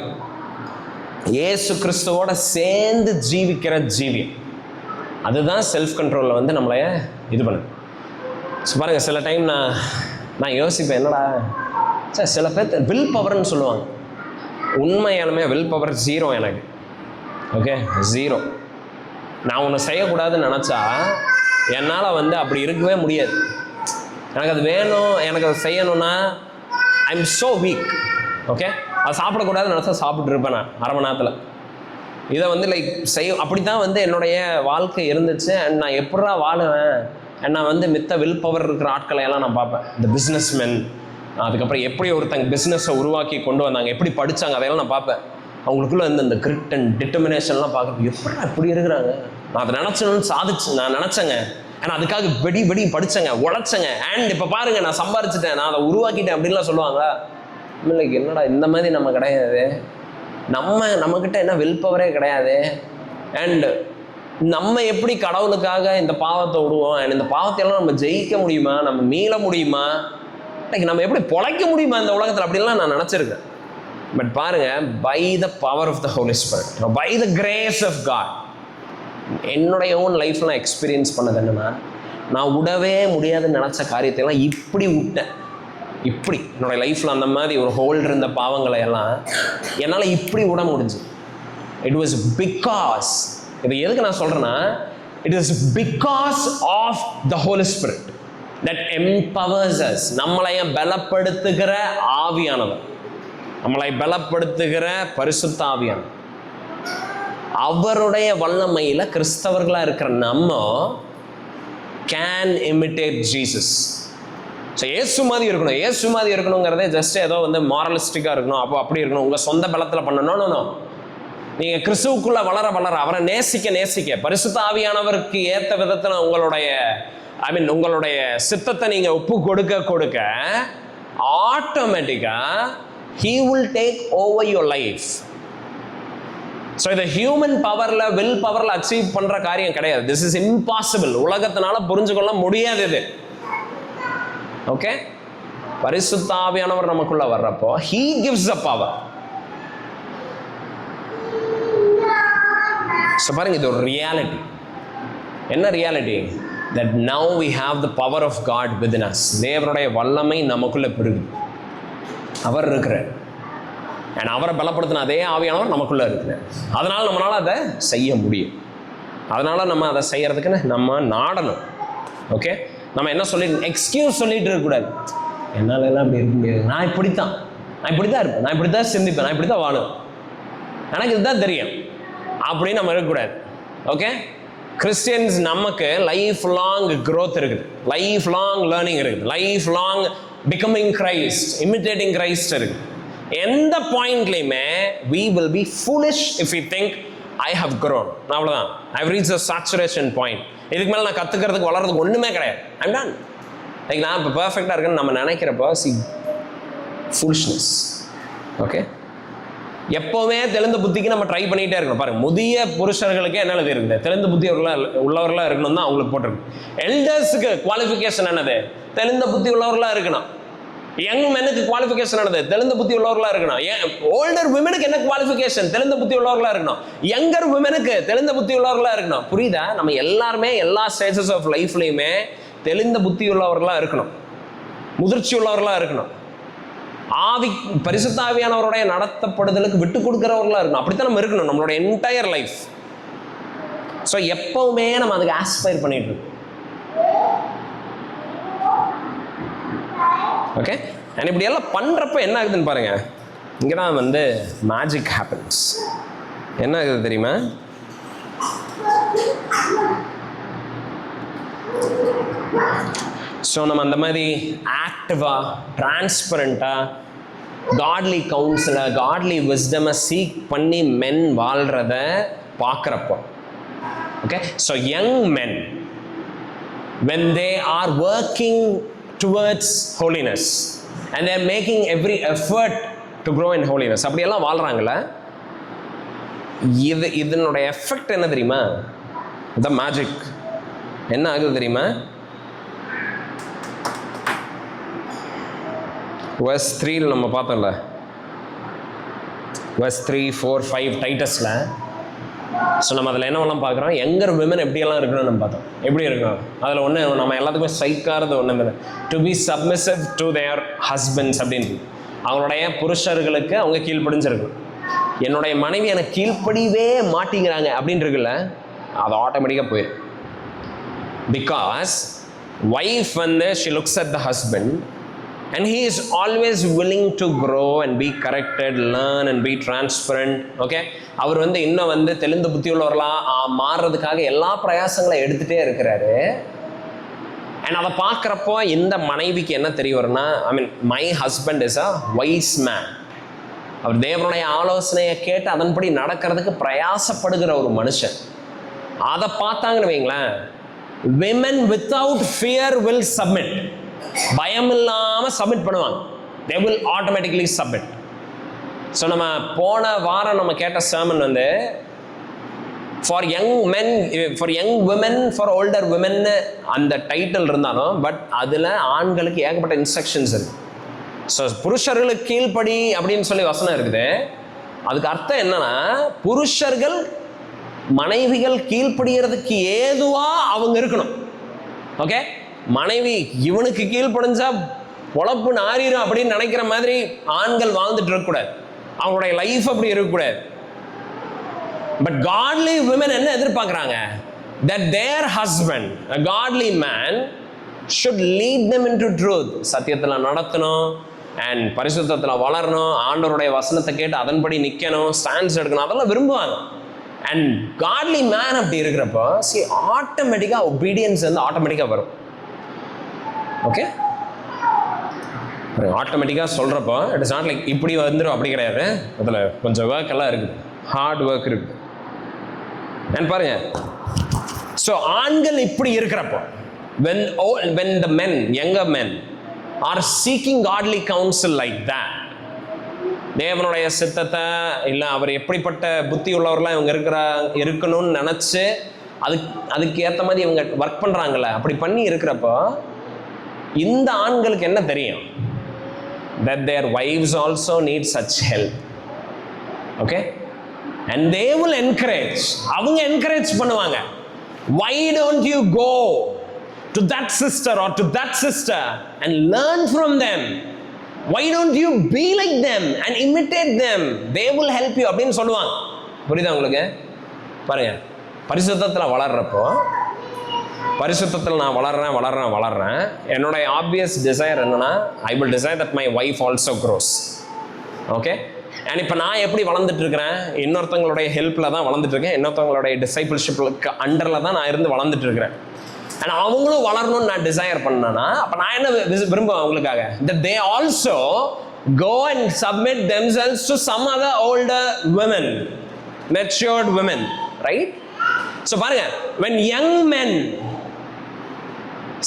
இயேசு கிறிஸ்துவோட சேர்ந்து ஜீவிக்கிற ஜீவியம், அதுதான் செல்ஃப் கண்ட்ரோலில் வந்து நம்மளை இது பண்ணுது. ஸோ பாருங்க, சில டைம் நான் யோசிப்பேன், என்னடா சார், சில பேர் வில் பவர்னு சொல்லுவாங்க. உண்மையாலுமே வில் பவர் ஜீரோ எனக்கு. Okay, zero. நான் ஒன்று செய்யக்கூடாதுன்னு நினச்சா என்னால் வந்து அப்படி இருக்கவே முடியாது. எனக்கு அது வேணும், எனக்கு அதை செய்யணும்னா I am so week. Okay, அது சாப்பிடக்கூடாதுன்னு நினச்சா சாப்பிட்டு இருப்பேன் நான் அரை மணி நேரத்தில். இதை வந்து லைக் அப்படி தான் வந்து என்னுடைய வாழ்க்கை இருந்துச்சு. அண்ட் நான் எப்படா வாழுவேன், அண்ட் நான் வந்து மித்த வில் பவர் இருக்கிற ஆட்களை எல்லாம் நான் பார்ப்பேன். இந்த பிஸ்னஸ் மென், அதுக்கப்புறம் எப்படி ஒருத்தங்க பிஸ்னஸை உருவாக்கி கொண்டு வந்தாங்க, எப்படி படித்தாங்க, அதையெல்லாம் நான் பார்ப்பேன். அவங்களுக்குள்ள இந்த கிரிட் அண்ட் டிட்டர்மினேஷன்லாம் பார்க்குறது, எப்படா இப்படி இருக்கிறாங்க. நான் அதை நினச்சணும்னு நான் நினச்சேங்க. ஆனால் அதுக்காக வெடி படித்தேங்க, உழைச்சேங்க. அண்ட் இப்போ பாருங்க, நான் சம்பாரிச்சிட்டேன், நான் அதை உருவாக்கிட்டேன் அப்படின்லாம் சொல்லுவாங்களா? லைக் என்னடா இந்த மாதிரி நம்ம கிடையாது. நம்மக்கிட்ட என்ன வில் பவரே கிடையாது. அண்ட் நம்ம எப்படி கடவுளுக்காக இந்த பாவத்தை விடுவோம், அண்ட் இந்த பாவத்தையெல்லாம் நம்ம ஜெயிக்க முடியுமா, நம்ம மீள முடியுமா, லைக் நம்ம எப்படி பொழைக்க முடியுமா இந்த உலகத்தில், அப்படின்லாம் நான் நினச்சிருக்கேன். பட் பாருங்க, by the power of the holy spirit, by the grace of God, என்னுடைய ஓன் லைஃப்ல நான் எக்ஸ்பீரியன்ஸ் பண்ணது என்னன்னா, நான் விடவே முடியாதுன்னு நினச்ச காரியத்தையெல்லாம் இப்படி விட்டேன். இப்படி என்னோடய லைஃப்பில் அந்த மாதிரி ஒரு ஹோல்டு இருந்த பாவங்களை எல்லாம் என்னால் இப்படி விட முடிஞ்சு. இட் வாஸ் பிகாஸ், இது எதுக்கு நான் சொல்கிறேன்னா, it is because of the holy spirit that empowers us. நம்மளைய பலப்படுத்துகிற ஆவியானவர், நம்மளை பலப்படுத்துகிற பரிசுத்த ஆவியானவர், அவருடைய வல்லமையில் கிறிஸ்தவர்களாக இருக்கிற நம்ம கேன் இமிட்டேட் ஜீசஸ். ஸோ இயேசு மாதிரி இருக்கணும். இயேசு மாதிரி இருக்கணுங்கிறதே ஜஸ்ட் ஏதோ வந்து மாரலிஸ்டிக்காக இருக்கணும், அப்போ அப்படி இருக்கணும், உங்கள் சொந்த பலத்தில் பண்ணணும். நீங்கள் கிறிஸ்துவுக்குள்ளே வளர அவரை நேசிக்க பரிசுத்த ஆவியானவருக்கு ஏற்ற விதத்தில் உங்களுடைய சித்தத்தை நீங்கள் ஒப்பு கொடுக்க ஆட்டோமேட்டிக்காக he will take over your life. So இதை ஹியூமன் பவரில் வில் பவரில் அச்சீவ் பண்ணுற காரியம் கிடையாது. This is impossible. உலகத்தினால புரிஞ்சுக்கொள்ள முடியாது இது. ஓகே, பரிசுத்த ஆவியானவர் நமக்குள்ள வர்றப்போ he gives the power. So பாருங்க, இது ஒரு ரியாலிட்டி. என்ன reality? that now we have the power of God within us. தேவனுடைய வல்லமை நமக்குள்ள பெருகுது. அவர் இருக்கிறார், அண்ட் அவரை பலப்படுத்தின அதே ஆவியானவர் நமக்குள்ள இருக்கிறார். அதனால நம்மளால அதை செய்ய முடியும். அதனால நம்ம அதை செய்யறதுக்கு நம்ம நாடணும். ஓகே, நம்ம என்ன சொல்லிட்டு எக்ஸ்கியூஸ் சொல்லிட்டு இருக்கக்கூடாது. என்னால் எல்லாம் அப்படி இருக்க முடியாது, நான் இப்படி தான் இருப்பேன், நான் இப்படி தான் சிந்திப்பேன், நான் இப்படி தான் வாழும், எனக்கு இதுதான் தெரியும் அப்படின்னு நம்ம இருக்கக்கூடாது. ஓகே, கிறிஸ்டியன்ஸ் நமக்கு லைஃப் லாங் க்ரோத் இருக்குது, லைஃப் லாங் லேர்னிங் இருக்குது, life long becoming Christ, imitating Christ இருக்குது. எந்த பாயிண்ட்லையுமே we will be foolish if we think I have grown. அவ்வளவுதான். I've reached a saturation point. இதுக்கு மேல நான் கத்துக்கிறதுக்கு வளர்றதுக்கு ஒண்ணுமே கிடையாது. I'm done. லைக் நான் இப்போ பெர்ஃபெக்டாக இருக்குன்னு நம்ம நினைக்கிறப்போ foolishness. ஓகே, எப்போவுமே தெளிந்த புத்திக்கு நம்ம ட்ரை பண்ணிகிட்டே இருக்கணும். பாருங்க, முதிய புருஷர்களுக்கு என்ன எழுதி இருக்குது? தெளிந்த புத்தி உள்ளவர்களாக இருக்கணும் தான் அவங்களுக்கு போட்டிருக்கு. எல்டர்ஸுக்கு குவாலிஃபிகேஷன் என்னது? தெளிந்த புத்தி உள்ளவர்களாக இருக்கணும். யங் மெனுக்கு குவாலிஃபிகேஷன் என்னது? தெளிந்த புத்தி உள்ளவர்களாக இருக்கணும். ஓல்டர் விமனுக்கு என்ன குவாலிஃபிகேஷன்? தெளிந்த புத்தி உள்ளவர்களாக இருக்கணும். யங்கர் விமனுக்கு தெளிந்த புத்தி உள்ளவர்களாக இருக்கணும். புரியுதா? நம்ம எல்லாருமே எல்லா ஸ்டேஜஸ் ஆஃப் லைஃப்லையுமே தெளிந்த புத்தி உள்ளவர்களாக இருக்கணும், முதிர்ச்சி உள்ளவர்களாக இருக்கணும், பரிசுத்த ஆவியானவருடைய நடத்தப்படுதலுக்கு விட்டு கொடுக்கிறவர்களா இருக்கணும். அப்படித்தான் நம்ம இருக்கணும் நம்மளோட என்டையர் லைஃப். ஸோ எப்பவுமே நம்ம அதுக்கு ஆஸ்பயர் பண்ணிட்டு இருக்கோம். ஓகே, அண்ட் இப்படி எல்லாம் பண்றப்ப என்ன ஆகுதுன்னு பாருங்க. இங்கதான் வந்து மேஜிக் ஹேப்பன்ஸ். என்ன ஆகுது தெரியுமா? ஸோ நம்ம அந்த மாதிரி ஆக்டிவாக, டிரான்ஸ்பரண்ட்டாக, காட்லி கவுன்சிலை, காட்லி விஸ்டமை சீக் பண்ணி மென் வாழ்கிறத பார்க்குறப்போ, okay, so young men when they are working towards holiness and they are making every effort to grow in holiness, அப்படியெல்லாம் வாழ்கிறாங்கள, இதனுடைய எஃபெக்ட் என்ன தெரியுமா? த மேஜிக் என்ன ஆகுது தெரியுமா? verse 3 நம்ம பார்த்தோம்ல, verse 3, 4, 5 டைட்டஸ்ல. ஸோ நம்ம அதில் என்னவெல்லாம் பார்க்குறோம்? யங்கர் விமன் எப்படியெல்லாம் இருக்கணும்னு நம்ம பார்த்தோம். எப்படி இருக்கணும்? அதில் ஒன்று நம்ம எல்லாத்துக்குமே ஸ்ட்ரைக்காகிறது ஒன்று, to be submissive to their husbands அப்படின்னு. அவங்களுடைய புருஷர்களுக்கு அவங்க கீழ்ப்படிஞ்சிருக்கணும். என்னுடைய மனைவி எனக்கு கீழ்ப்படியவே மாட்டேங்கிறாங்க அப்படின்னு இருக்குல்ல, அது ஆட்டோமேட்டிக்காக போயிடும். பிகாஸ் ஒய்ஃப் வந்து she looks at the husband and he is always willing to grow and be corrected, learn and be transparent. Okay, அவர் வந்து இன்னும் வந்து தெளிந்த புத்தி உள்ளவர்களாக மாறுறதுக்காக எல்லா பிரயாசங்களை எடுத்துகிட்டே இருக்கிறாரு. அண்ட் அதை பார்க்குறப்போ இந்த மனைவிக்கு என்ன தெரிய வரும்னா, I mean my husband is a wise man. அவர் தேவனுடைய ஆலோசனையை கேட்டு அதன்படி நடக்கிறதுக்கு பிரயாசப்படுகிற ஒரு மனுஷன். அதை பார்த்தாங்கன்னு வைங்களேன், women without fear will submit. பயம் இல்லாமல் சப்மிட் பண்ணுவாங்க. they will automatically submit. So நம்ம போன வாரம் நம்ம கேட்ட sermon வந்து for young men, for young women, for older women அந்த டைட்டில் இருந்தாலும், பட் அதில் ஆண்களுக்கு ஏகப்பட்ட இன்ஸ்ட்ரக்ஷன்ஸ் இருக்கு. ஸோ புருஷர்களுக்கு கீழ்ப்படி அப்படின்னு சொல்லி வசனம் இருக்குது. அதுக்கு அர்த்தம் என்னன்னா, புருஷர்கள் மனைவிகள் கீழ்ப்படுகிறதுக்கு ஏதுவா அவங்க இருக்கணும். ஓகே, மனைவி இவனுக்கு கீழ்ப்படிஞ்சா பொழப்பு நாரிரும் அப்படின்னு நினைக்கிற மாதிரி ஆண்கள் வாழ்ந்துட்டு இருக்கக்கூடாது. அவங்களுடைய லைஃப் அப்படி இருக்கக்கூடாது. பட் காட்லி விமன் என்ன எதிர்பார்க்குறாங்க? that their husband, a godly man, should lead them into truth. சத்தியத்தில் நடத்தணும் அண்ட் பரிசுத்தத்தில் வளரணும், ஆண்டவருடைய வசனத்தை கேட்டு அதன்படி நிற்கணும், ஸ்டாண்ட்ஸ் எடுக்கணும், அதெல்லாம் விரும்புவாங்க. அண்ட் காட்லி மேன் அப்படி இருக்கிறப்போ ஆட்டோமேட்டிக்காக ஒபீடியன்ஸ் வந்து ஆட்டோமேட்டிக்காக வரும். ஓகே, ஆட்டோமேட்டிக்காக சொல்கிறப்போ இட் இஸ் நாட் லைக் இப்படி வந்துடும், அப்படி கிடையாது. அதில் கொஞ்சம் ஒர்க் எல்லாம் இருக்குது, ஹார்ட் ஒர்க் இருக்குது. அண்ட் பாருங்க, ஸோ ஆண்கள் இப்படி இருக்கிறப்போ when the men, younger men are seeking godly counsel like that, தேவனுடைய சித்தத்தை இல்லை அவர் எப்படிப்பட்ட புத்தி உள்ளவர்களாக இவங்க இருக்கணும்னு நினச்சி அதுக்கு ஏற்ற மாதிரி இவங்க ஒர்க் பண்ணுறாங்கல்ல, அப்படி பண்ணி இருக்கிறப்போ இந்த ஆண்களுக்கு என்ன தெரியும்? that their wives also need such help. okay, and they will encourage, அவங்க encourage பண்ணுவாங்க. why don't you go to that sister or to that sister and learn from them? why don't you be like them and imitate them? they will help you அப்படின்னு சொல்லுவாங்க. புரியுதா உங்களுக்கு? பாருங்க, பரிசுத்தத்தில் வளர்றப்போ, பரிசுத்தத்தில் நான் வளர்றேன், என்னுடைய ஆப்வியஸ் டிசைர் என்னன்னா, I will desire that my wife also grows. Okay, and இப்போ நான் எப்படி வளர்ந்துட்டு இருக்கிறேன்? இன்னொருத்தவங்களுடைய ஹெல்ப்பில் தான் வளர்ந்துட்டு இருக்கேன், இன்னொருத்தவங்களுடைய டிசைபிள்ஷிப்புக்கு அண்டரில் தான் நான் இருந்து வளர்ந்துட்டு இருக்கிறேன். அண்ட் அவங்களும் வளரணும்னு நான் டிசைர் பண்ணேன்னா, அப்போ நான் என்ன விரும்புவேன் அவங்களுக்காக? that they also go and submit themselves to some other older women, matured women, right? So பாருங்க, when young men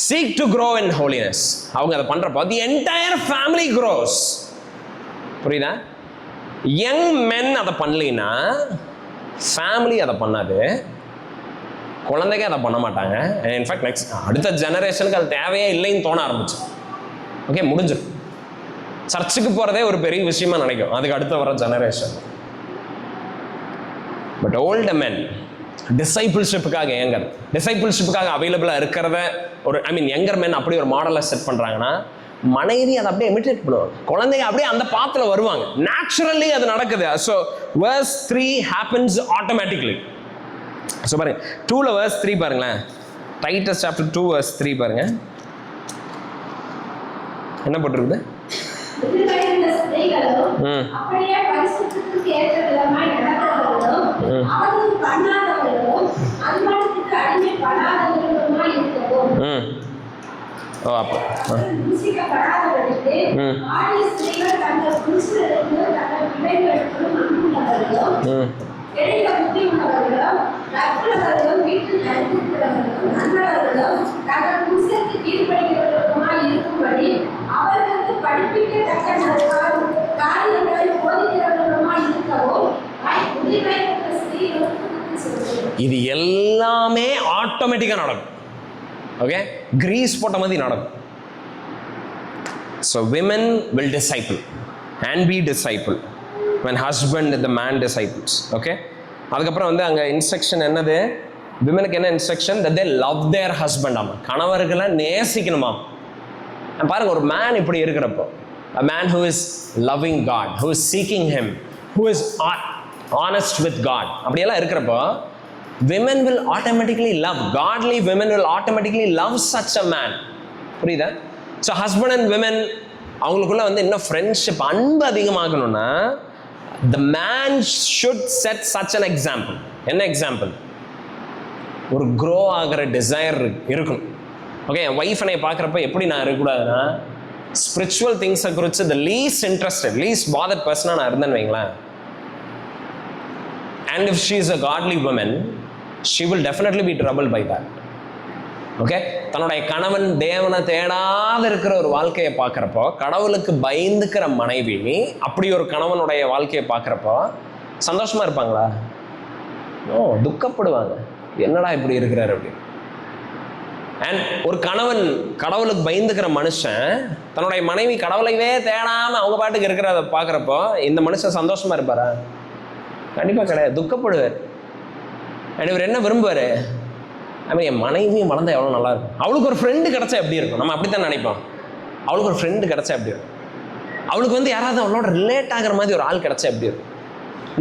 seek to grow in holiness, அவங்க அதை பண்றப்போ the entire family grows. புரியுதா? young men அதை பண்ணலைன்னா ஃபேமிலி அதை பண்ணாது, குழந்தைங்க அதை பண்ண மாட்டாங்க. இன்ஃபேக்ட் நெக்ஸ்ட் அடுத்த ஜெனரேஷனுக்கு அது தேவையே இல்லைன்னு தோண ஆரம்பிச்சு. ஓகே, முடிஞ்சிடும். சர்ச்சுக்கு போகிறதே ஒரு பெரிய விஷயமா நினைக்கும் அதுக்கு அடுத்த வர ஜெனரேஷன். பட் ஓல்டு மென் டிசைபிள்ஷிப்புக்காக ஏங்கர், டிசைபிள்ஷிப்புக்காக அவைலபிளாக இருக்கிறத ஒரு யங்கர் மென் அப்படி ஒரு மாடலை செட் பண்ணுறாங்கன்னா மனைவி அதை அப்படியே இமிட்டேட் பண்ணுவாங்க, குழந்தைங்க அப்படியே அந்த பாத்தில் வருவாங்க. நேச்சுரலி அது நடக்குது. So verse 3 happens automatically. So பாருங்க 2ல verse 3 பாருங்களேன். டைட்டஸ் chapter 2 verse 3 பாருங்க என்ன போட்டிருக்குது. ஓ அப்போ இது எல்லாமே ஆட்டோமேட்டிக்கா நடக்கும். ஓகே, கிரீஸ் போட்ட மாதிரி நடக்கும். So women will disciple and be discipled when husband the man disciples. Okay, அதுக்கப்புறம் வந்து அங்கே இன்ஸ்ட்ரக்ஷன் என்னது, விமனுக்கு என்ன instruction, that they love their husband. ஆமாம், கணவர்களை நேசிக்கணுமா. பாருங்க, ஒரு மேன் இப்படி இருக்கிறப்போ, a man who is loving God, who is seeking him, who is honest with God, அப்படியெல்லாம் இருக்கிறப்போ women will automatically love, godly women will automatically love such a man. புரியுதா? ஸோ ஹஸ்பண்ட் அண்ட் விமன் அவங்களுக்குள்ள வந்து இன்னும் ஃப்ரெண்ட்ஷிப், அன்பு அதிகமாகணும்னா the man should set such an example. என்ன எக்ஸாம்பிள்? ஒரு க்ரோ ஆகிற டிசைர் இருக்கணும். ஓகே, என் ஒய்ஃப் என்னை பார்க்குறப்ப எப்படி நான் இருக்கக்கூடாதுன்னா, ஸ்பிரிச்சுவல் திங்ஸை குறித்து the least interested, least bother பர்சனாக நான் இருந்தேன்னு வைங்களேன். And if she is a godly woman, she will definitely be troubled by that. Okay, தன்னுடைய கணவன் தேவனை தேடாத இருக்கிற ஒரு வாழ்க்கையை பார்க்குறப்போ, கடவுளுக்கு பயந்துக்கிற மனைவி அப்படி ஒரு கணவனுடைய வாழ்க்கையை பார்க்குறப்போ சந்தோஷமா இருப்பாங்களா? ஓ, துக்கப்படுவாங்க, என்னடா இப்படி இருக்கிறாரு அப்படி. அண்ட் ஒரு கணவன் கடவுளுக்கு பயந்துக்கிற மனுஷன் தன்னுடைய மனைவி கடவுளைவே தேடாமல் அவங்க பாட்டுக்கு இருக்கிறத பார்க்குறப்போ இந்த மனுஷன் சந்தோஷமா இருப்பாரா? கண்டிப்பாக கிடையாது, துக்கப்படுவார். அண்ட் இவர் என்ன விரும்புவார், என் மனைவியும் வளர்ந்தா எவ்வளோ நல்லா இருக்கும், அவளுக்கு ஒரு ஃப்ரெண்டு கிடச்சா எப்படி இருக்கும். நம்ம அப்படி தான் நினைப்போம், அவளுக்கு ஒரு ஃப்ரெண்டு கிடச்சா எப்படி இருக்கும், அவளுக்கு வந்து யாராவது அவளோட ரிலேட் ஆகிற மாதிரி ஒரு ஆள் கிடச்சா எப்படி இருக்கும்.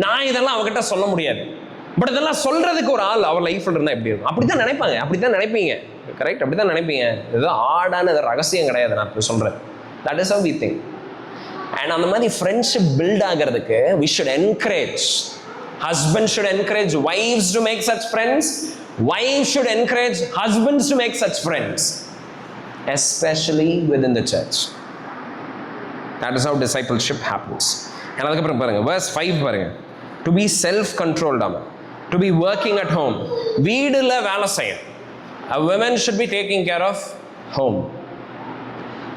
நான் இதெல்லாம் அவகிட்ட சொல்ல முடியாது, பட் இதெல்லாம் சொல்கிறதுக்கு ஒரு ஆள் அவள் லைஃப்பில் இருந்தால் எப்படி இருக்கும். அப்படி தான் நினைப்பாங்க, அப்படி தான் நினைப்பீங்க. கரெக்ட், அப்படி தான் நினைப்பீங்க. இது ஆடான இது ரகசியம் கிடையாது, நான் இப்போ சொல்கிறேன். That is how we think. And அந்த மாதிரி ஃப்ரெண்ட்ஷிப் பில்ட் ஆகிறதுக்கு we should encourage. Husbands should encourage wives to make such friends. Wives should encourage husbands to make such friends, especially within the church. That is how discipleship happens. And அதுக்கப்புறம் பாருங்க verse 5 பாருங்க. To be self-controlled, to be working at home. வீடுல வேலை செய்யணும். A woman should be taking care of home.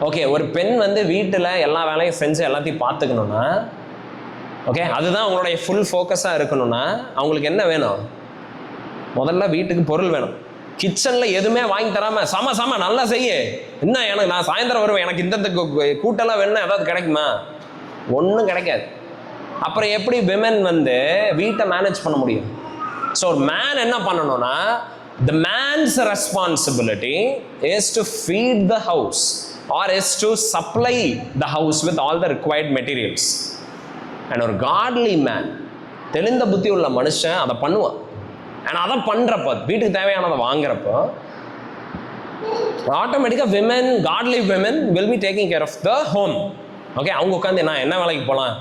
Okay, ஒரு பெண் வந்து வீட்டில் எல்லா வேலையும் செஞ்சு எல்லாத்தையும் பார்த்துக்கணும்னா, ஓகே, அதுதான் அவங்களுடைய ஃபுல் ஃபோக்கஸாக இருக்கணும்னா அவங்களுக்கு என்ன வேணும்? முதல்ல வீட்டுக்கு பொருள் வேணும். கிச்சனில் எதுவுமே வாங்கி தராமல் சம நல்லா செய்ய, இன்னும் எனக்கு நான் சாயந்தரம் வருவேன், எனக்கு இந்த கூட்டெல்லாம் வேணும்னா ஏதாவது கிடைக்குமா? ஒன்றும் கிடைக்காது. அப்புறம் எப்படி விமன் வந்து வீட்டை மேனேஜ் பண்ண முடியும்? ஸோ ஒரு மேன் என்ன பண்ணணும்னா, the man's responsibility is to feed the house or is to supply the house with all the required materials. And ஒரு godly man, தெளிந்த புத்தி உள்ள மனுஷன் அதை பண்ணுவான். அண்ட் அதை பண்ணுறப்போ, வீட்டுக்கு தேவையானதை வாங்குறப்போ ஆட்டோமேட்டிக்காக women, godly women will be taking care of the home. Okay, அவங்க உட்காந்து என்ன வேலைக்கு போகலாம்,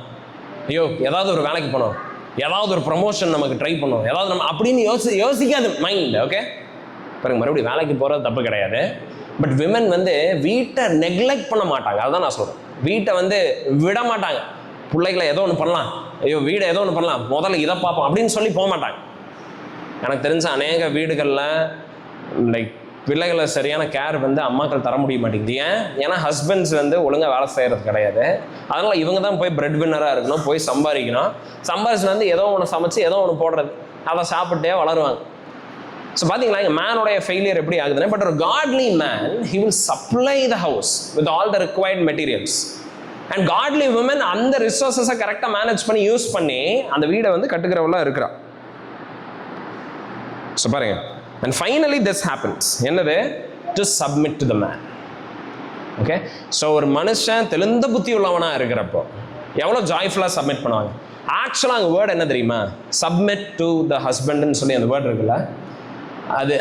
ஐயோ ஏதாவது ஒரு வேலைக்கு போகணும், ஏதாவது ஒரு ப்ரமோஷன் நமக்கு ட்ரை பண்ணணும், ஏதாவது நம்ம அப்படின்னு யோசிக்காது மைண்ட். ஓகே, பாருங்க, மறுபடியும் வேலைக்கு போகிறது தப்பு கிடையாது, பட் விமன் வந்து வீட்டை நெக்லெக்ட் பண்ண மாட்டாங்க. அதுதான் நான் சொல்கிறேன். வீட்டை வந்து விட மாட்டாங்க. பிள்ளைகளை ஏதோ ஒன்று பண்ணலாம், ஐயோ வீடை ஏதோ ஒன்று பண்ணலாம், முதல்ல இதை பார்ப்போம் அப்படின்னு சொல்லி போக மாட்டாங்க. எனக்கு தெரிஞ்ச அநேக வீடுகளில் லைக் பிள்ளைகளை சரியான கேர் வந்து அம்மாக்கள் தர முடிய மாட்டேங்குது. ஏன்னா ஹஸ்பண்ட்ஸ் வந்து ஒழுங்காக வேலை செய்கிறது கிடையாது. அதனால் இவங்க தான் போய் பிரெட் வின்னராக இருக்கணும், போய் சம்பாதிக்கணும். சம்பாதிச்சு வந்து ஏதோ ஒன்று சமைச்சு ஏதோ ஒன்று போடுறது, அதை சாப்பிட்டே வளருவாங்க. ஸோ பார்த்தீங்களா இங்கே மேனோடைய ஃபெயிலியர் எப்படி ஆகுதுன்னா, பட் ஒரு godly man he will supply the house with all the required materials. And godly women அந்த ரிசோர்ஸஸை கரெக்டாக மேனேஜ் பண்ணி யூஸ் பண்ணி அந்த வீடை வந்து கட்டுக்கிறவளாக இருக்கிறா. ஸோ பாருங்க, and finally this happens. என்னது? to submit to the man. Okay, so ஒரு மனுஷன் தெளிந்த புத்தி உள்ளவனா இருக்கிறப்போ எவ்வளோ ஜாய்ஃபுல்லாக சப்மிட் பண்ணுவாங்க. ஆக்சுவலாக அங்கே வேர்டு என்ன தெரியுமா? சப்மிட் டு த ஹஸ்பண்ட்னு சொல்லி அந்த வேர்டு இருக்குல்ல,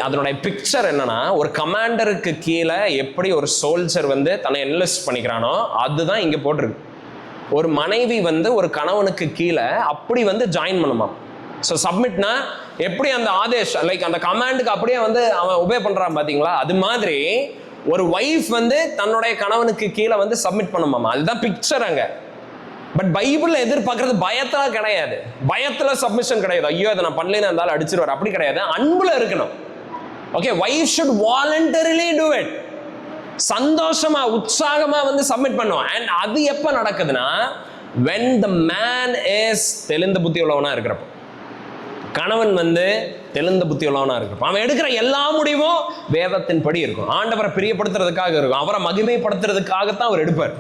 அதனுடைய பிக்சர் என்னன்னா, ஒரு கமாண்டருக்கு கீழே எப்படி ஒரு சோல்ஜர் வந்து தன்னை என்லிஸ்ட் பண்ணிக்கிறானோ அதுதான் இங்கே போட்டிருக்கு. ஒரு மனைவி வந்து ஒரு கணவனுக்கு கீழே அப்படி வந்து ஜாயின் பண்ணுமா. ஸோ சப்மிட்னா எப்படி அந்த ஆதேஷ் லைக் அந்த கமாண்டுக்கு அப்படியே வந்து அவன் ஒபே பண்றான் பார்த்தீங்களா, அது மாதிரி ஒரு ஒய்ஃப் வந்து தன்னுடைய கணவனுக்கு கீழே வந்து சப்மிட் பண்ணுமாமா. அதுதான் பிக்சர் அங்க. பட் பைபிள்ல எதிர்பார்க்கறது பயத்துல கிடையாது, பயத்துல சப்மிஷன் கிடையாது. ஐயோ அதை நான் பண்ணலன்னு இருந்தாலும் அடிச்சிருவார், அப்படி கிடையாது. அன்புல இருக்கணும். Okay, wife should voluntarily do it. சந்தோஷமா உற்சாகமா வந்து சப்மிட் பண்ணும். அண்ட் அது எப்ப நடக்குதுன்னா, when the man is தெளிந்த புத்தி உள்ளவனா இருக்கிறப்போ, கணவன் வந்து தெளிந்த புத்தி உள்ளவனா இருக்கிறப்போ அவன் எடுக்கிற எல்லா முடிவும் வேதத்தின் படி இருக்கும். ஆண்டவரை பிரியப்படுத்துறதுக்காக இருக்கும், அவரை மகிமைப்படுத்துறதுக்காகத்தான் அவர் எடுப்பார்.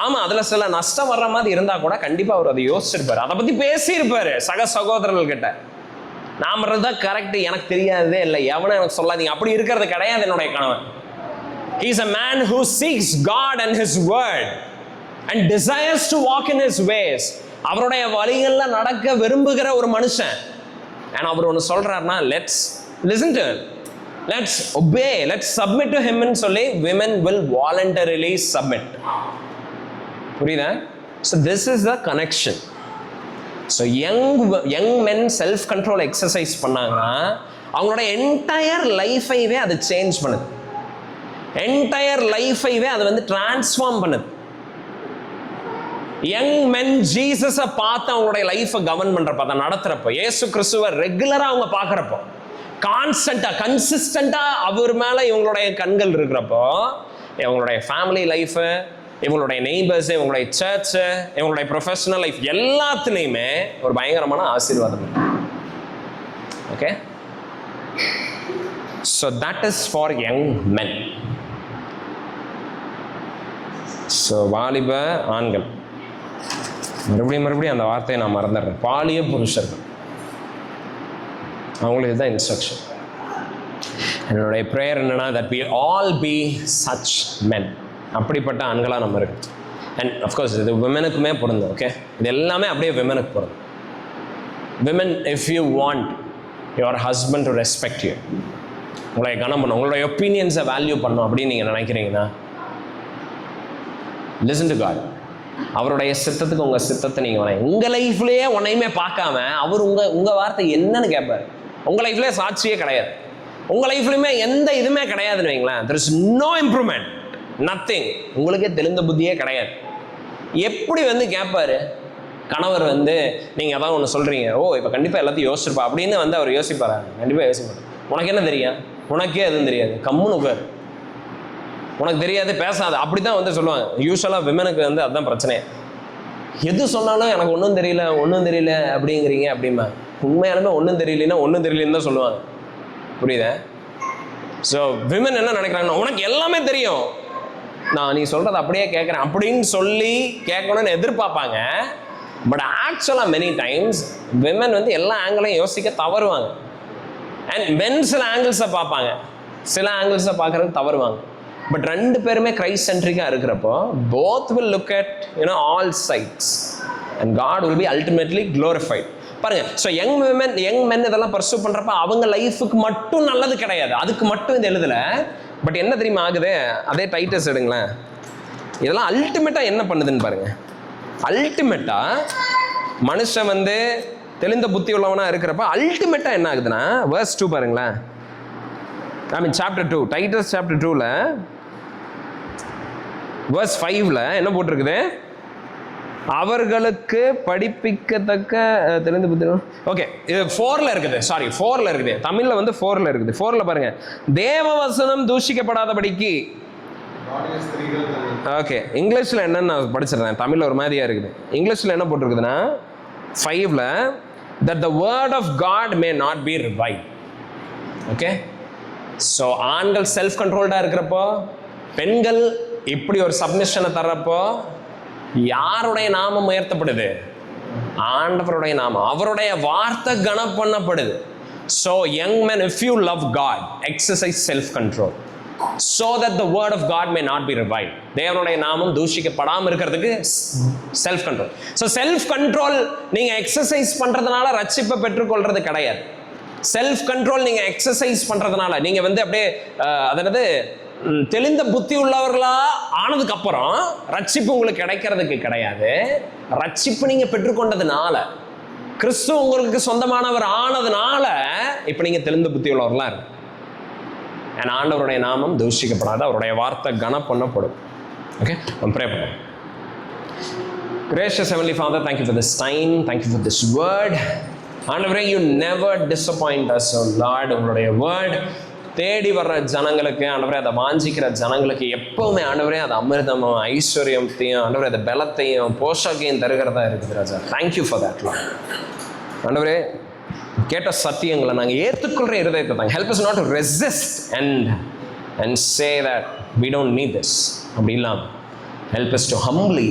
ஆமா, அதுல சில நஷ்டம் வர்ற மாதிரி இருந்தா கூட கண்டிப்பா அவர் அதை யோசிச்சிருப்பாரு, அதை பத்தி பேசியிருப்பாரு சக சகோதரர்கள் கிட்ட. நான் தான் கரெக்ட், எனக்கு தெரியாததே இல்லை, எவனும் எனக்கு சொல்லாதீங்க, அப்படி இருக்கிறது கிடையாது என்னுடைய கணவன். He is a man who seeks God and His word and desires to walk in His ways. அவருடைய வழிகள்ல நடக்க விரும்புகிற ஒரு மனுஷன். And அவர் ஒன்று சொல்றாருன்னா, let's listen to him, let's obey, let's submit to him ன்னு சொல்லி women will voluntarily submit. புரியுதா? So this is the connection. So young men self control exercise பண்ணாங்கன்னா அவங்களோட என்டையர் லைஃபைவே அது சேஞ்ச் பண்ணுது, என்டையர் லைஃபைவே அது வந்து டிரான்ஸ்ஃபார்ம் பண்ணுது. யங் மென் ஜீசஸை பார்த்து அவங்களுடைய லைஃபை கவர்ன் பண்றப்ப, அதை நடத்துறப்போ, இயேசு கிறிஸ்துவை ரெகுலரா அவங்க பார்க்குறப்போ, கான்ஸ்டன்டா கன்சிஸ்டண்டா அவர் மேல இவங்களுடைய கண்கள் இருக்கிறப்போ, இவங்களுடைய ஃபேமிலி லைஃபு, இவங்களுடைய நெய்பர்ஸ், இவங்களுடைய சர்ச், இவங்களுடைய ப்ரொஃபஷனல் லைஃப் எல்லாத்துலேயுமே ஒரு பயங்கரமான ஆசீர்வாதம். Okay, so that is for young men. So வாலிப ஆண்கள், மறுபடியும் அந்த வார்த்தையை நான் மறந்துடுறேன், பாலிய புருஷர்கள், அவங்களுக்கு இதுதான் இன்ஸ்ட்ரக்ஷன். என்னுடைய ப்ரேயர் என்னன்னா, that we all be such men. அப்படிப்பட்ட ஆண்களாக நம்ம இருக்கு. அண்ட் அஃப்கோர்ஸ் இது விமனுக்குமே பொருந்தும். ஓகே, இது எல்லாமே அப்படியே விமனுக்கு பொருந்தும். Women, if you want your husband to respect you, உங்களை கனம் பண்ணும், உங்களோட ஒப்பீனியன்ஸை வேல்யூ பண்ணும் அப்படின்னு நீங்கள் நினைக்கிறீங்கன்னா, லிசன் டு காட். அவருடைய சித்தத்துக்கு உங்கள் சித்தத்தை நீங்கள் வர, உங்கள் லைஃப்லேயே உன்னையுமே பார்க்காம அவர் உங்கள் வார்த்தை என்னன்னு கேட்பார். உங்கள் லைஃப்லேயே சாட்சியே கிடையாது, உங்கள் லைஃப்லையுமே எந்த இதுவுமே கிடையாதுன்னு வைங்களேன், there is no improvement, nothing. உங்களுக்கே தெளிந்த புத்தியே கிடையாது. எப்படி வந்து கேட்பாரு கணவர் வந்து, நீங்கள் அதான் ஒன்று சொல்கிறீங்க, ஓ இப்போ கண்டிப்பாக எல்லாத்தையும் யோசிச்சிருப்பா அப்படின்னு வந்து அவர் யோசிப்பாரா? கண்டிப்பாக யோசிக்க மாட்டார். உனக்கு என்ன தெரியும்? உனக்கே எதுவும் தெரியாது, கம்முன்னு உட்காரு, உனக்கு தெரியாது, பேசாது, அப்படி தான் வந்து சொல்லுவாங்க. யூஸ்வலாக விமனுக்கு வந்து அதுதான் பிரச்சனை. எது சொன்னாலும் எனக்கு ஒன்றும் தெரியல அப்படிங்கிறீங்க அப்படிமா. உண்மையாலுமே ஒன்றும் தெரியலன்னு தான் சொல்லுவாங்க. புரியுதா? ஸோ விமன் என்ன நினைக்கிறாங்கன்னா, உனக்கு எல்லாமே தெரியும், நான் நீ சொல்கிறத அப்படியே கேட்குறேன் அப்படின்னு சொல்லி கேட்கணும்னு எதிர்பார்ப்பாங்க. பட் ஆக்சுவலாக மெனி டைம்ஸ் விமன் வந்து எல்லா ஆங்கிளையும் யோசிக்க தவறுவாங்க. அண்ட் மென் சில ஆங்கிள்ஸை பார்ப்பாங்க, சில ஆங்கிள்ஸை பார்க்குறது தவறுவாங்க. பட் ரெண்டு பேருமே கிரைஸ்ட் சென்ட்ரிக்காக இருக்கிறப்போ, both will look at all sides and God will be ultimately glorified. பாருங்க, ஸோ யங் மென் இதெல்லாம் பர்சூ பண்ணுறப்ப அவங்க லைஃபுக்கு மட்டும் நல்லது கிடையாது, அதுக்கு மட்டும் இது எழுதலை. பட் என்ன தெரியுமா ஆகுது? அதே டைட்டஸ் எடுங்களேன், இதெல்லாம் அல்டிமேட்டாக என்ன பண்ணுதுன்னு பாருங்க. அல்டிமேட்டாக மனுஷன் வந்து தெளிந்த புத்தி உள்ளவனாக இருக்கிறப்ப அல்டிமேட்டாக என்ன ஆகுதுன்னா, verse 2 பாருங்களேன். chapter 2, டைட்டஸ் chapter 2ல verse 5ல என்ன போட்டிருக்குது? அவர்களுக்கு படிப்பிக்கத்தக்க தெரிந்து புத்திரன். ஓகே, இது 4ல இருக்குது. சாரி, 4ல இருக்குது. தமிழ்ல வந்து 4ல இருக்குது. 4ல பாருங்க, தேவ வசனம் தூஷிக்கப்படாதபடிக்கு. ஓகே, இங்கிலீஷ்ல என்னன்னு நான் படிச்சிருந்தேன், தமிழ்ல ஒரு மாதிரியா இருக்குது. இங்கிலீஷ்ல என்ன போட்டிருக்குதுன்னா 5ல that the word of God may not be reviled. Okay, so ஆண்கள் செல்ஃப் கண்ட்ரோல்டா இருக்கிறப்போ, பெண்கள் இப்படி ஒரு சப்மிஷனை தர்றப்போ யாருடைய நாமம் உயர்த்தப்படுது? ஆண்டவருடைய நாமம், அவருடைய வார்த்தை கனம் பண்ணப்படுது. So young men, if you love God, exercise self control so that the word of God may not be reviled. தேவனுடைய நாமம் தூஷிக்கப்படாம இருக்கிறதுக்கு self control. So self control நீங்க எக்ஸசைஸ் பண்றதுனால ரட்சிப்பை பெற்றுக்கொள்றது கிடையாது. செல்ஃப் கண்ட்ரோல் நீங்க எக்ஸசைஸ் பண்றதுனால நீங்க வந்து அப்படியே அதாவது தெளிந்த புத்தி உள்ளவர்களா ஆனதுக்கு அப்புறம் ரட்சிப்பு உங்களுக்கு கிடைக்கிறதுக்கு கிடையாது. ரட்சிப்பு நீங்க பெற்றுக்கொண்டதுனால, கிறிஸ்து உங்களுக்கு சொந்தமானவர் ஆனதுனால இப்ப நீங்க தெளிந்த புத்தி உள்ளவர்களா இருக்கு. ஆண்டவருடைய நாமம் தூஷிக்கப்படாது, அவருடைய வார்த்தை கனம் பண்ணப்படும். ஓகே, ப்ரே பண்ணுவோம். Gracious Heavenly Father, thank you for this time, thank you for this word. ஆண்டவரே, you never disappoint us, oh Lord. உங்களுடைய word தேடி வர்ற ஜனங்களுக்கு ஆண்டவரே, அதை வாஞ்சிக்கிற ஜனங்களுக்கு எப்பவுமே ஆண்டவரே அது அமிர்தமும் ஐஸ்வர்யத்தையும் ஆண்டவரே அதை பலத்தையும் போஷாக்கையும் தருகிறதா இருக்குது ராஜா. Thank you for that Lord. ஆண்டவரே, கேட்ட சத்தியங்களை நாங்கள் ஏற்றுக்கொள்கிற இருதயத்தை தாங்க. Help us not to resist and say that we don't need this. அப்படி இல்லாமல் help us to humbly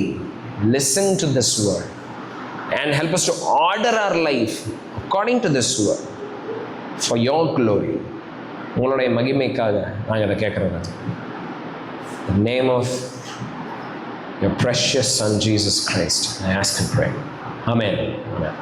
listen to this word and help us to order our life according to this word for your glory. உங்களுடைய மகிமைக்காக நாங்கள் இதை கேட்குறோம். The name of your precious Son Jesus Christ, I ask and pray. Amen. Amen.